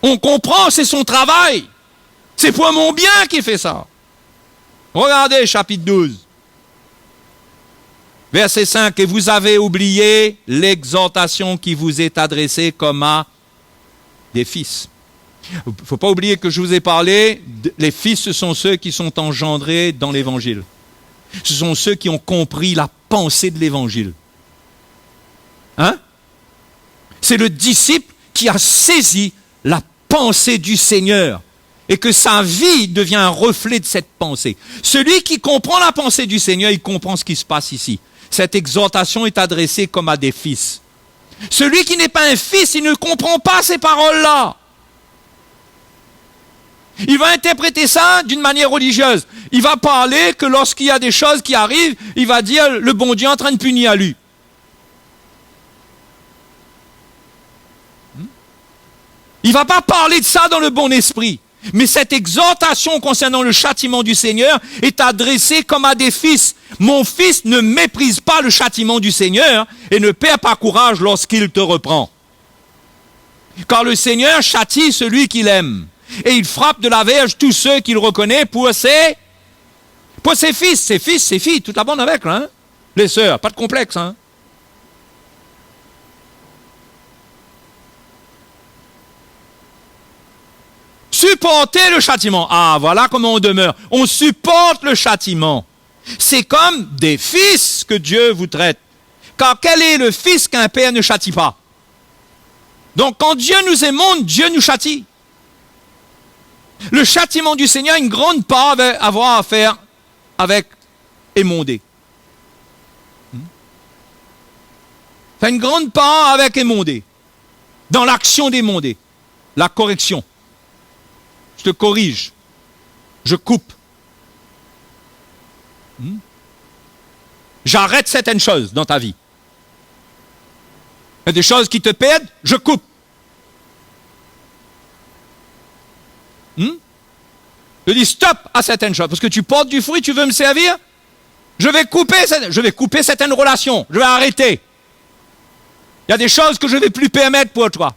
On comprend, c'est son travail. C'est pour mon bien qu'il fait ça. Regardez, chapitre 12. Verset 5. Et vous avez oublié l'exhortation qui vous est adressée comme à des fils. Il ne faut pas oublier que je vous ai parlé, les fils, ce sont ceux qui sont engendrés dans l'évangile. Ce sont ceux qui ont compris la pensée de l'évangile. Hein? C'est le disciple qui a saisi la pensée du Seigneur et que sa vie devient un reflet de cette pensée. Celui qui comprend la pensée du Seigneur, il comprend ce qui se passe ici. Cette exhortation est adressée comme à des fils. Celui qui n'est pas un fils, il ne comprend pas ces paroles-là. Il va interpréter ça d'une manière religieuse. Il va parler que lorsqu'il y a des choses qui arrivent, il va dire le bon Dieu est en train de punir à lui. Il ne va pas parler de ça dans le bon esprit. Mais cette exhortation concernant le châtiment du Seigneur est adressée comme à des fils. Mon fils, ne méprise pas le châtiment du Seigneur et ne perds pas courage lorsqu'il te reprend. Car le Seigneur châtie celui qu'il aime. Et il frappe de la verge tous ceux qu'il reconnaît pour ses fils, ses filles, toute la bande avec, hein? Les sœurs, pas de complexe. Hein? Supporter le châtiment. Ah, voilà comment on demeure. On supporte le châtiment. C'est comme des fils que Dieu vous traite. Car quel est le fils qu'un père ne châtie pas? Donc quand Dieu nous émonde, Dieu nous châtie. Le châtiment du Seigneur a une grande part à avoir à faire avec émondé. Ça a une grande part avec émondé. Dans l'action d'émondé. La correction. Je te corrige. Je coupe. J'arrête certaines choses dans ta vie. Il y a des choses qui te perdent, je coupe. Je dis stop à certaines choses. Parce que tu portes du fruit, tu veux me servir, je vais couper certaines relations. Je vais arrêter. Il y a des choses que je ne vais plus permettre pour toi.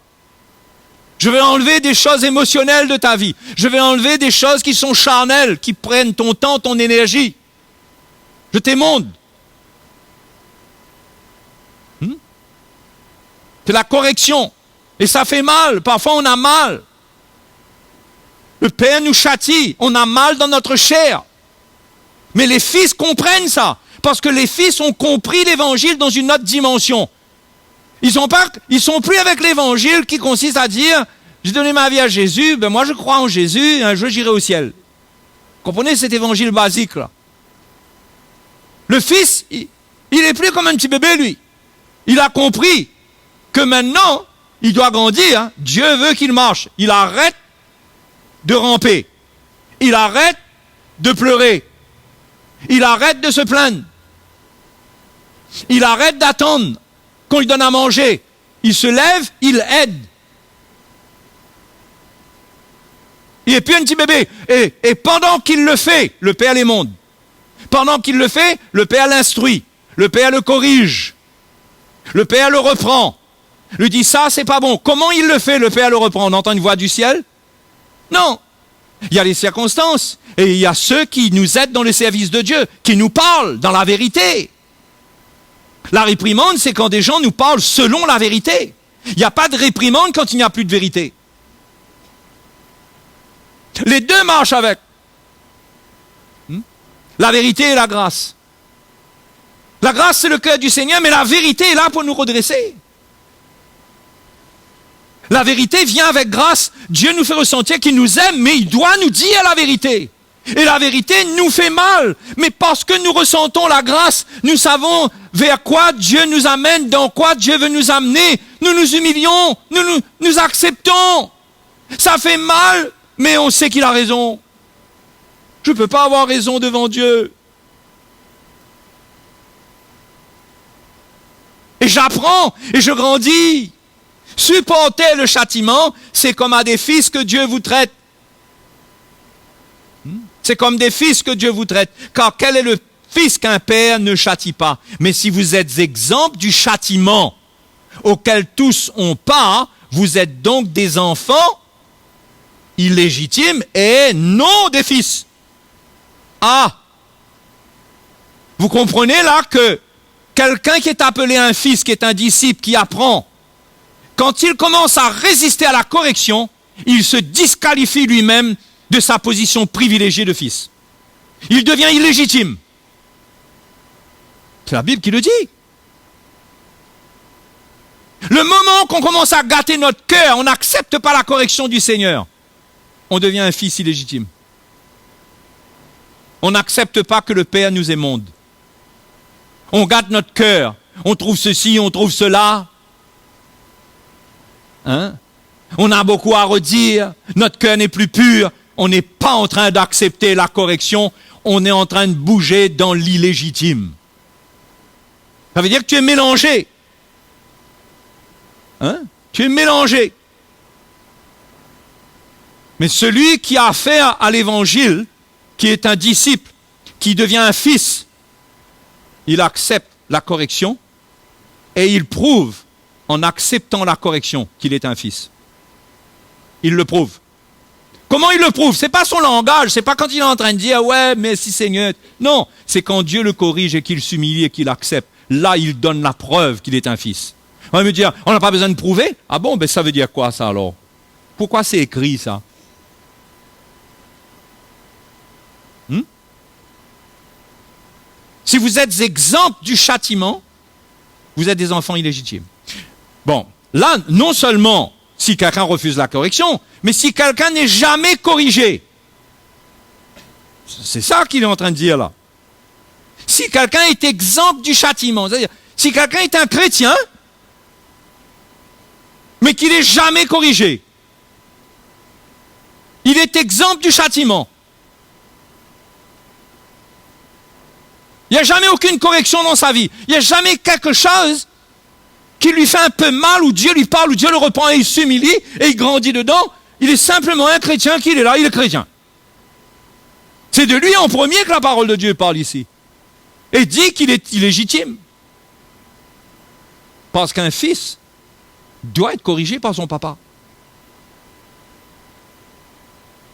Je vais enlever des choses émotionnelles de ta vie. Je vais enlever des choses qui sont charnelles, qui prennent ton temps, ton énergie. Je t'émonde. C'est la correction. Et ça fait mal. Parfois, on a mal. Le Père nous châtie. On a mal dans notre chair. Mais les fils comprennent ça. Parce que les fils ont compris l'évangile dans une autre dimension. Ils sont plus avec l'évangile qui consiste à dire, j'ai donné ma vie à Jésus, ben moi je crois en Jésus, un jour j'irai au ciel. Comprenez cet évangile basique là. Le fils, il est plus comme un petit bébé lui. Il a compris que maintenant, il doit grandir. Dieu veut qu'il marche. Il arrête de ramper. Il arrête de pleurer. Il arrête de se plaindre. Il arrête d'attendre qu'on lui donne à manger. Il se lève, il aide. Il n'est plus un petit bébé. Et pendant qu'il le fait, le Père l'émonde. Pendant qu'il le fait, le Père l'instruit. Le Père le corrige. Le Père le reprend. Lui dit ça, c'est pas bon. Comment il le fait, le Père le reprend? On entend une voix du ciel? Non. Il y a les circonstances. Et il y a ceux qui nous aident dans le service de Dieu, qui nous parlent dans la vérité. La réprimande, c'est quand des gens nous parlent selon la vérité. Il n'y a pas de réprimande quand il n'y a plus de vérité. Les deux marchent avec. La vérité et la grâce. La grâce, c'est le cœur du Seigneur, mais la vérité est là pour nous redresser. La vérité vient avec grâce. Dieu nous fait ressentir qu'il nous aime, mais il doit nous dire la vérité. Et la vérité nous fait mal. Mais parce que nous ressentons la grâce, nous savons vers quoi Dieu nous amène, dans quoi Dieu veut nous amener. Nous nous humilions, nous acceptons. Ça fait mal, mais on sait qu'il a raison. Je ne peux pas avoir raison devant Dieu. Et j'apprends, et je grandis. Supporter le châtiment, c'est comme à des fils que Dieu vous traite. C'est comme des fils que Dieu vous traite. Car quel est le fils qu'un père ne châtie pas? Mais si vous êtes exempts du châtiment auquel tous ont part, vous êtes donc des enfants illégitimes et non des fils. Ah! Vous comprenez là que quelqu'un qui est appelé un fils, qui est un disciple, qui apprend, quand il commence à résister à la correction, il se disqualifie lui-même de sa position privilégiée de fils. Il devient illégitime. C'est la Bible qui le dit. Le moment qu'on commence à gâter notre cœur, on n'accepte pas la correction du Seigneur, on devient un fils illégitime. On n'accepte pas que le Père nous émonde. On gâte notre cœur. On trouve ceci, on trouve cela. On a beaucoup à redire. Notre cœur n'est plus pur. On n'est pas en train d'accepter la correction. On est en train de bouger dans l'illégitime. Ça veut dire que tu es mélangé. Tu es mélangé. Mais celui qui a affaire à l'évangile, qui est un disciple, qui devient un fils, il accepte la correction et il prouve, en acceptant la correction, qu'il est un fils. Il le prouve. Comment il le prouve? C'est pas son langage, c'est pas quand il est en train de dire « Ouais, merci Seigneur ». Non, c'est quand Dieu le corrige et qu'il s'humilie et qu'il accepte. Là, il donne la preuve qu'il est un fils. On va me dire « On n'a pas besoin de prouver ». Ah bon, ben ça veut dire quoi ça alors? Pourquoi c'est écrit ça? Si vous êtes exempts du châtiment, vous êtes des enfants illégitimes. Bon, là, non seulement si quelqu'un refuse la correction, mais si quelqu'un n'est jamais corrigé. C'est ça qu'il est en train de dire là. Si quelqu'un est exempt du châtiment, c'est-à-dire, si quelqu'un est un chrétien, mais qu'il n'est jamais corrigé, il est exempt du châtiment. Il n'y a jamais aucune correction dans sa vie. Il n'y a jamais quelque chose qui lui fait un peu mal, où Dieu lui parle, où Dieu le reprend et il s'humilie et il grandit dedans. Il est simplement un chrétien qui est là, il est chrétien. C'est de lui en premier que la parole de Dieu parle ici. Et dit qu'il est illégitime. Parce qu'un fils doit être corrigé par son papa.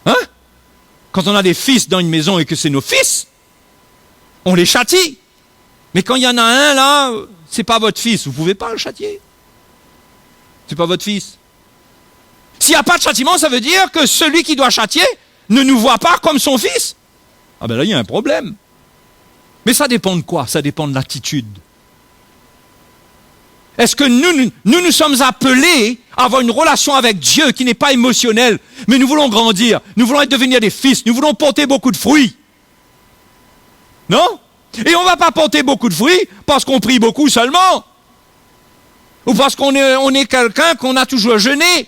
Hein? Quand on a des fils dans une maison et que c'est nos fils, on les châtie. Mais quand il y en a un là, c'est pas votre fils, vous pouvez pas le châtier. C'est pas votre fils. S'il n'y a pas de châtiment, ça veut dire que celui qui doit châtier ne nous voit pas comme son fils. Ah ben là, il y a un problème. Mais ça dépend de quoi? Ça dépend de l'attitude. Est-ce que nous sommes appelés à avoir une relation avec Dieu qui n'est pas émotionnelle, mais nous voulons grandir, nous voulons devenir des fils, nous voulons porter beaucoup de fruits? Non? Et on ne va pas porter beaucoup de fruits parce qu'on prie beaucoup seulement. Ou parce qu'on est quelqu'un qu'on a toujours jeûné.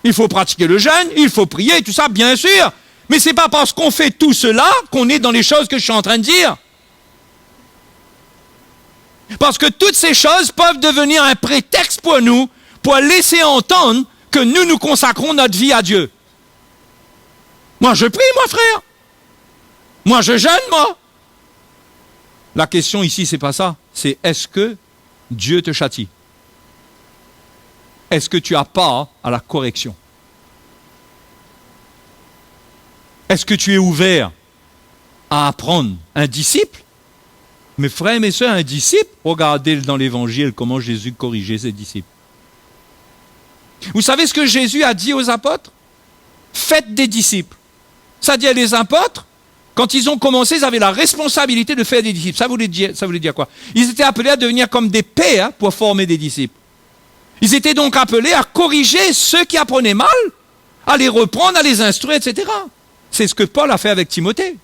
Il faut pratiquer le jeûne, il faut prier, tout ça, bien sûr. Mais ce n'est pas parce qu'on fait tout cela qu'on est dans les choses que je suis en train de dire. Parce que toutes ces choses peuvent devenir un prétexte pour nous, pour laisser entendre que nous consacrons notre vie à Dieu. Moi, je prie, moi, frère. Moi, je jeûne, moi. La question ici, c'est pas ça. C'est est-ce que Dieu te châtie? Est-ce que tu as part à la correction? Est-ce que tu es ouvert à apprendre? Un disciple? Mes frères et mes sœurs, un disciple, regardez dans l'évangile comment Jésus corrigeait ses disciples. Vous savez ce que Jésus a dit aux apôtres? Faites des disciples. C'est-à-dire les apôtres, quand ils ont commencé, ils avaient la responsabilité de faire des disciples. Ça voulait dire quoi? Ils étaient appelés à devenir comme des pères pour former des disciples. Ils étaient donc appelés à corriger ceux qui apprenaient mal, à les reprendre, à les instruire, etc. C'est ce que Paul a fait avec Timothée.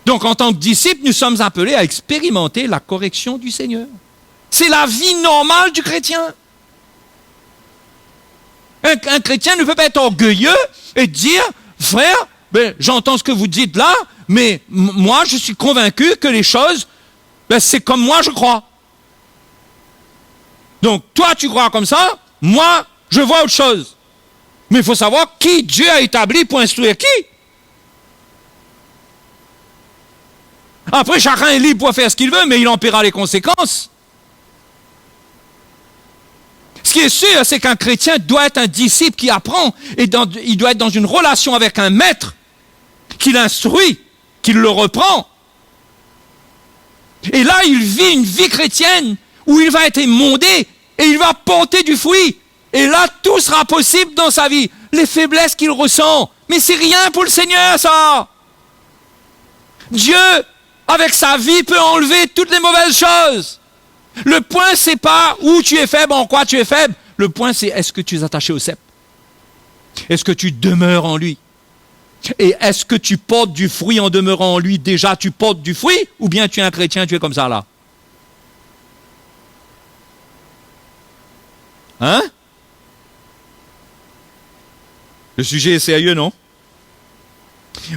Donc, en tant que disciples, nous sommes appelés à expérimenter la correction du Seigneur. C'est la vie normale du chrétien. Un chrétien ne peut pas être orgueilleux et dire, frère, j'entends ce que vous dites là, mais moi, je suis convaincu que les choses, c'est comme moi je crois. Donc, toi, tu crois comme ça, moi, je vois autre chose. Mais il faut savoir qui Dieu a établi pour instruire qui. Après, chacun est libre pour faire ce qu'il veut, mais il en paiera les conséquences. Ce qui est sûr, c'est qu'un chrétien doit être un disciple qui apprend, et il doit être dans une relation avec un maître, qui l'instruit, qui le reprend. Et là, il vit une vie chrétienne, où il va être émondé, et il va porter du fruit. Et là, tout sera possible dans sa vie. Les faiblesses qu'il ressent, mais c'est rien pour le Seigneur, ça. Dieu, avec sa vie, peut enlever toutes les mauvaises choses. Le point, c'est pas où tu es faible, en quoi tu es faible. Le point, c'est est-ce que tu es attaché au cep? Est-ce que tu demeures en lui? Et est-ce que tu portes du fruit en demeurant en lui? Déjà, tu portes du fruit? Ou bien tu es un chrétien, tu es comme ça là? Hein? Le sujet est sérieux, non?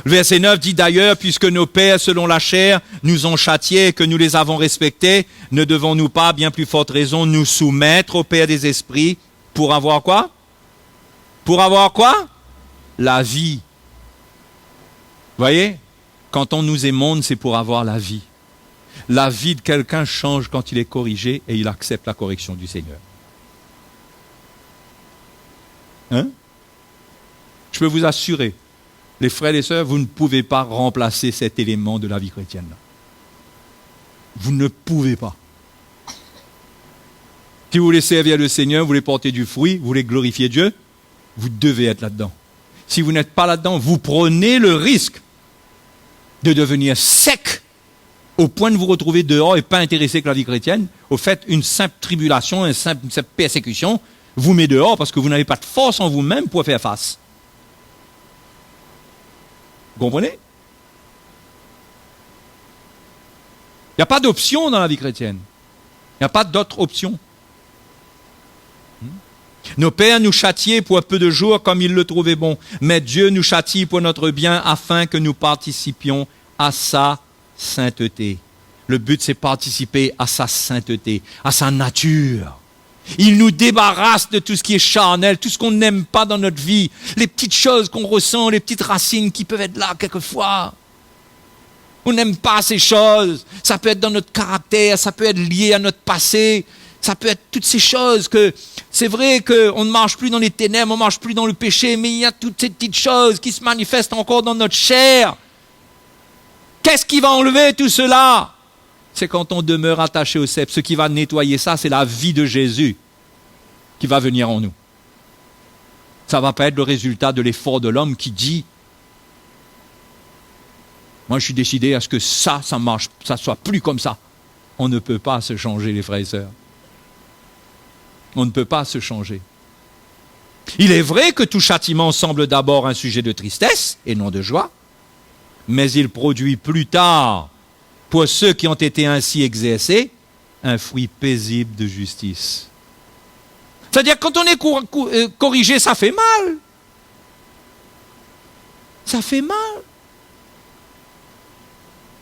Le verset 9 dit d'ailleurs, puisque nos pères, selon la chair, nous ont châtiés et que nous les avons respectés, ne devons-nous pas, à bien plus forte raison, nous soumettre au Père des esprits pour avoir quoi? Pour avoir quoi? La vie. Vous voyez? Quand on nous émonde, c'est pour avoir la vie. La vie de quelqu'un change quand il est corrigé et il accepte la correction du Seigneur. Hein? Je peux vous assurer, les frères et les sœurs, vous ne pouvez pas remplacer cet élément de la vie chrétienne. Vous ne pouvez pas. Si vous voulez servir le Seigneur, vous voulez porter du fruit, vous voulez glorifier Dieu, vous devez être là-dedans. Si vous n'êtes pas là-dedans, vous prenez le risque de devenir sec au point de vous retrouver dehors et pas intéressé que la vie chrétienne, au fait, une simple tribulation, une simple persécution vous met dehors parce que vous n'avez pas de force en vous-même pour faire face. Vous comprenez? Il n'y a pas d'option dans la vie chrétienne. Il n'y a pas d'autre option. Nos pères nous châtiaient pour un peu de jours comme ils le trouvaient bon, mais Dieu nous châtie pour notre bien afin que nous participions à sa sainteté. Le but, c'est participer à sa sainteté, à sa nature. Il nous débarrasse de tout ce qui est charnel, tout ce qu'on n'aime pas dans notre vie, les petites choses qu'on ressent, les petites racines qui peuvent être là quelquefois. On n'aime pas ces choses. Ça peut être dans notre caractère, ça peut être lié à notre passé, ça peut être toutes ces choses que c'est vrai qu'on ne marche plus dans les ténèbres, on ne marche plus dans le péché, mais il y a toutes ces petites choses qui se manifestent encore dans notre chair. Qu'est-ce qui va enlever tout cela? C'est quand on demeure attaché au cep. Ce qui va nettoyer ça, c'est la vie de Jésus qui va venir en nous. Ça ne va pas être le résultat de l'effort de l'homme qui dit « Moi, je suis décidé à ce que ça marche, ça soit plus comme ça. » On ne peut pas se changer, les frères et sœurs. On ne peut pas se changer. Il est vrai que tout châtiment semble d'abord un sujet de tristesse et non de joie, mais il produit plus tard, pour ceux qui ont été ainsi exercés, un fruit paisible de justice. C'est-à-dire quand on est corrigé, ça fait mal. Ça fait mal.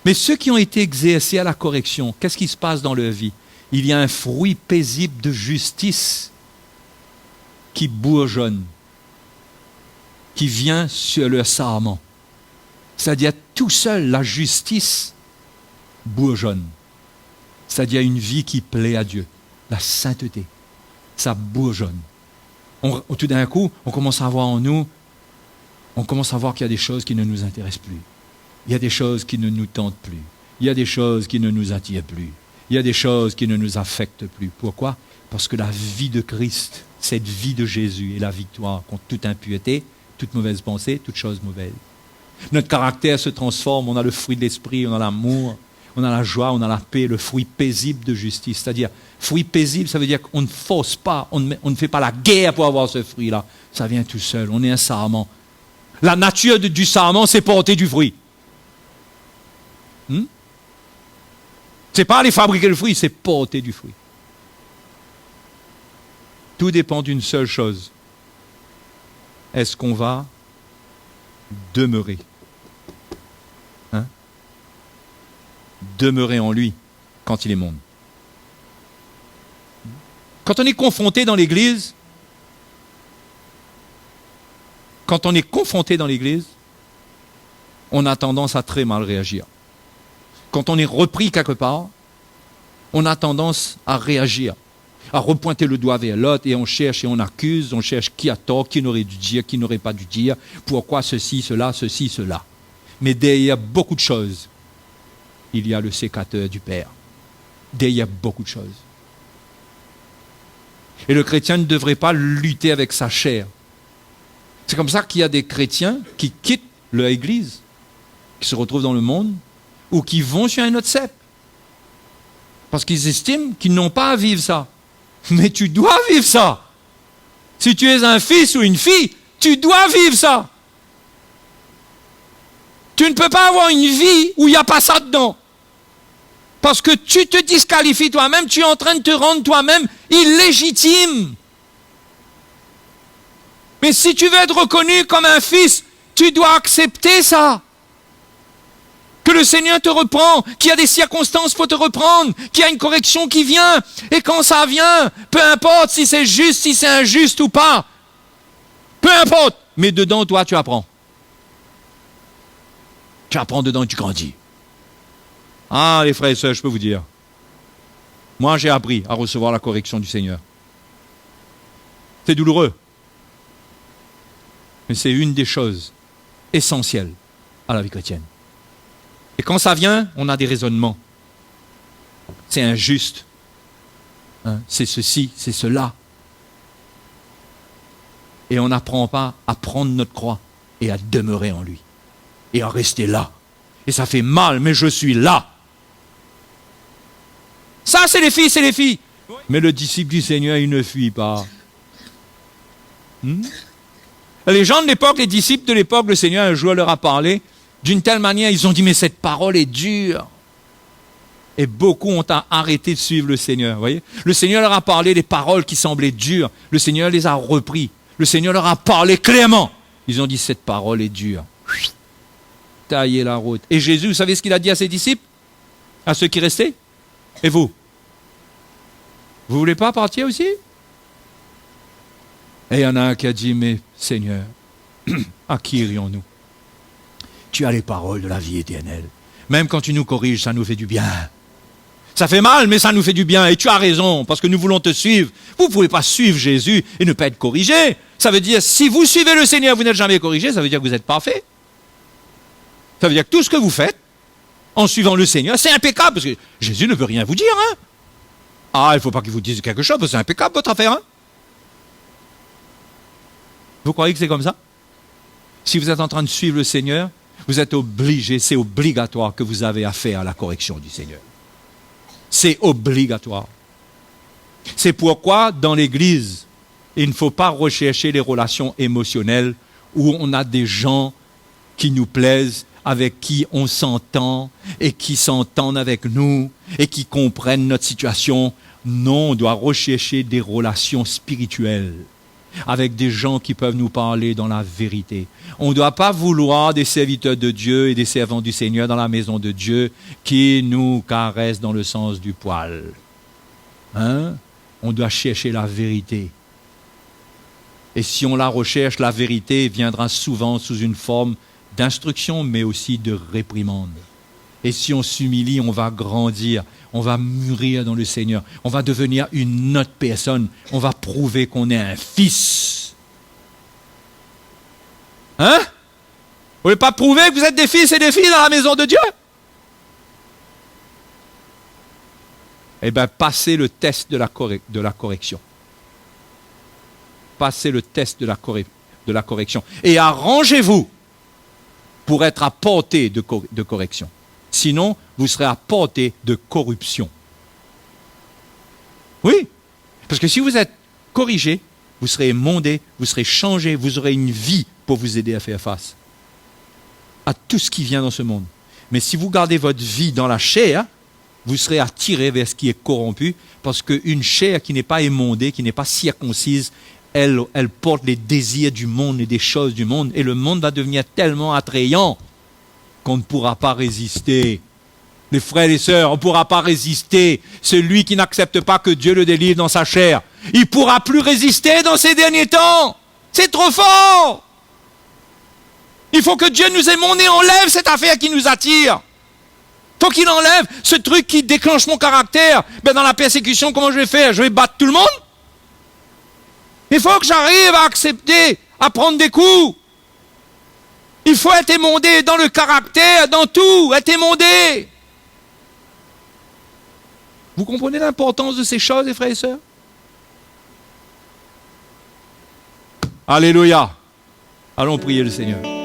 Mais ceux qui ont été exercés à la correction, qu'est-ce qui se passe dans leur vie? Il y a un fruit paisible de justice qui bourgeonne, qui vient sur leur sarment. C'est-à-dire tout seul, la justice bourgeonne. C'est-à-dire une vie qui plaît à Dieu, la sainteté. Ça bourgeonne. Tout d'un coup, on commence à voir en nous, on commence à voir qu'il y a des choses qui ne nous intéressent plus. Il y a des choses qui ne nous tentent plus. Il y a des choses qui ne nous attirent plus. Il y a des choses qui ne nous affectent plus. Pourquoi? Parce que la vie de Christ, cette vie de Jésus est la victoire contre toute impureté, toute mauvaise pensée, toute chose mauvaise. Notre caractère se transforme, on a le fruit de l'esprit, on a l'amour, on a la joie, on a la paix, le fruit paisible de justice. C'est-à-dire, fruit paisible, ça veut dire qu'on ne force pas, on ne fait pas la guerre pour avoir ce fruit-là. Ça vient tout seul, on est un sarment. La nature du sarment, c'est porter du fruit. C'est pas aller fabriquer le fruit, c'est porter du fruit. Tout dépend d'une seule chose. Est-ce qu'on va demeurer? Demeurer en lui quand il est monde. Quand on est confronté dans l'Église, on a tendance à très mal réagir. Quand on est repris quelque part, on a tendance à réagir, à repointer le doigt vers l'autre et on cherche et on accuse, on cherche qui a tort, qui n'aurait dû dire, qui n'aurait pas dû dire, pourquoi ceci, cela. Mais derrière beaucoup de choses, il y a le sécateur du Père. Derrière beaucoup de choses. Et le chrétien ne devrait pas lutter avec sa chair. C'est comme ça qu'il y a des chrétiens qui quittent leur église, qui se retrouvent dans le monde, ou qui vont sur un autre cep. Parce qu'ils estiment qu'ils n'ont pas à vivre ça. Mais tu dois vivre ça. Si tu es un fils ou une fille, tu dois vivre ça. Tu ne peux pas avoir une vie où il n'y a pas ça dedans. Parce que tu te disqualifies toi-même, tu es en train de te rendre toi-même illégitime. Mais si tu veux être reconnu comme un fils, tu dois accepter ça. Que le Seigneur te reprend, qu'il y a des circonstances pour te reprendre, qu'il y a une correction qui vient. Et quand ça vient, peu importe si c'est juste, si c'est injuste ou pas, peu importe. Mais dedans, toi, tu apprends. Tu apprends dedans et tu grandis. Ah, les frères et sœurs, je peux vous dire. Moi, j'ai appris à recevoir la correction du Seigneur. C'est douloureux. Mais c'est une des choses essentielles à la vie chrétienne. Et quand ça vient, on a des raisonnements. C'est injuste. C'est ceci, c'est cela. Et on n'apprend pas à prendre notre croix et à demeurer en lui. Et à rester là. Et ça fait mal, mais je suis là. ça, c'est les filles, c'est les filles. Mais le disciple du Seigneur, il ne fuit pas. Les gens de l'époque, les disciples de l'époque, le Seigneur un jour leur a parlé d'une telle manière, ils ont dit, mais cette parole est dure. Et beaucoup ont arrêté de suivre le Seigneur. Vous voyez? Le Seigneur leur a parlé des paroles qui semblaient dures. Le Seigneur les a repris. Le Seigneur leur a parlé clairement. Ils ont dit, cette parole est dure. Taillez la route. Et Jésus, vous savez ce qu'il a dit à ses disciples? À ceux qui restaient? Et vous? Vous ne voulez pas partir aussi? Et il y en a un qui a dit, mais Seigneur, à qui irions-nous? Tu as les paroles de la vie éternelle. Même quand tu nous corriges, ça nous fait du bien. Ça fait mal, mais ça nous fait du bien. Et tu as raison, parce que nous voulons te suivre. Vous ne pouvez pas suivre Jésus et ne pas être corrigé. Ça veut dire, si vous suivez le Seigneur, vous n'êtes jamais corrigé, ça veut dire que vous êtes parfait. Ça veut dire que tout ce que vous faites, en suivant le Seigneur, c'est impeccable, parce que Jésus ne veut rien vous dire. Hein? Ah, il ne faut pas qu'il vous dise quelque chose, parce que c'est impeccable votre affaire. Hein? Vous croyez que c'est comme ça? Si vous êtes en train de suivre le Seigneur, vous êtes obligé, c'est obligatoire que vous avez affaire à la correction du Seigneur. C'est obligatoire. C'est pourquoi, dans l'Église, il ne faut pas rechercher les relations émotionnelles où on a des gens qui nous plaisent, avec qui on s'entend et qui s'entendent avec nous et qui comprennent notre situation. Non, on doit rechercher des relations spirituelles avec des gens qui peuvent nous parler dans la vérité. On ne doit pas vouloir des serviteurs de Dieu et des servants du Seigneur dans la maison de Dieu qui nous caressent dans le sens du poil. Hein? On doit chercher la vérité. Et si on la recherche, la vérité viendra souvent sous une forme d'instruction, mais aussi de réprimande. Et si on s'humilie, on va grandir, on va mûrir dans le Seigneur, on va devenir une autre personne, on va prouver qu'on est un fils. Hein? Vous voulez pas prouver que vous êtes des fils et des filles dans la maison de Dieu? Eh bien, passez le test de la correction. Passez le test de la correction. Et arrangez-vous pour être à portée de correction. Sinon, vous serez à portée de corruption. Oui, parce que si vous êtes corrigé, vous serez émondé, vous serez changé, vous aurez une vie pour vous aider à faire face à tout ce qui vient dans ce monde. Mais si vous gardez votre vie dans la chair, vous serez attiré vers ce qui est corrompu, parce qu'une chair qui n'est pas émondée, qui n'est pas circoncise, elle porte les désirs du monde et des choses du monde, et le monde va devenir tellement attrayant qu'on ne pourra pas résister. Les frères et les sœurs, on ne pourra pas résister. Celui qui n'accepte pas que Dieu le délivre dans sa chair, il ne pourra plus résister dans ces derniers temps. C'est trop fort. Il faut que Dieu nous émonde et enlève cette affaire qui nous attire. Il faut qu'il enlève ce truc qui déclenche mon caractère. Ben dans la persécution, comment je vais faire? Je vais battre tout le monde? Il faut que j'arrive à accepter, à prendre des coups. Il faut être émondé dans le caractère, dans tout, être émondé. Vous comprenez l'importance de ces choses, les frères et sœurs? Alléluia. Allons prier le Seigneur.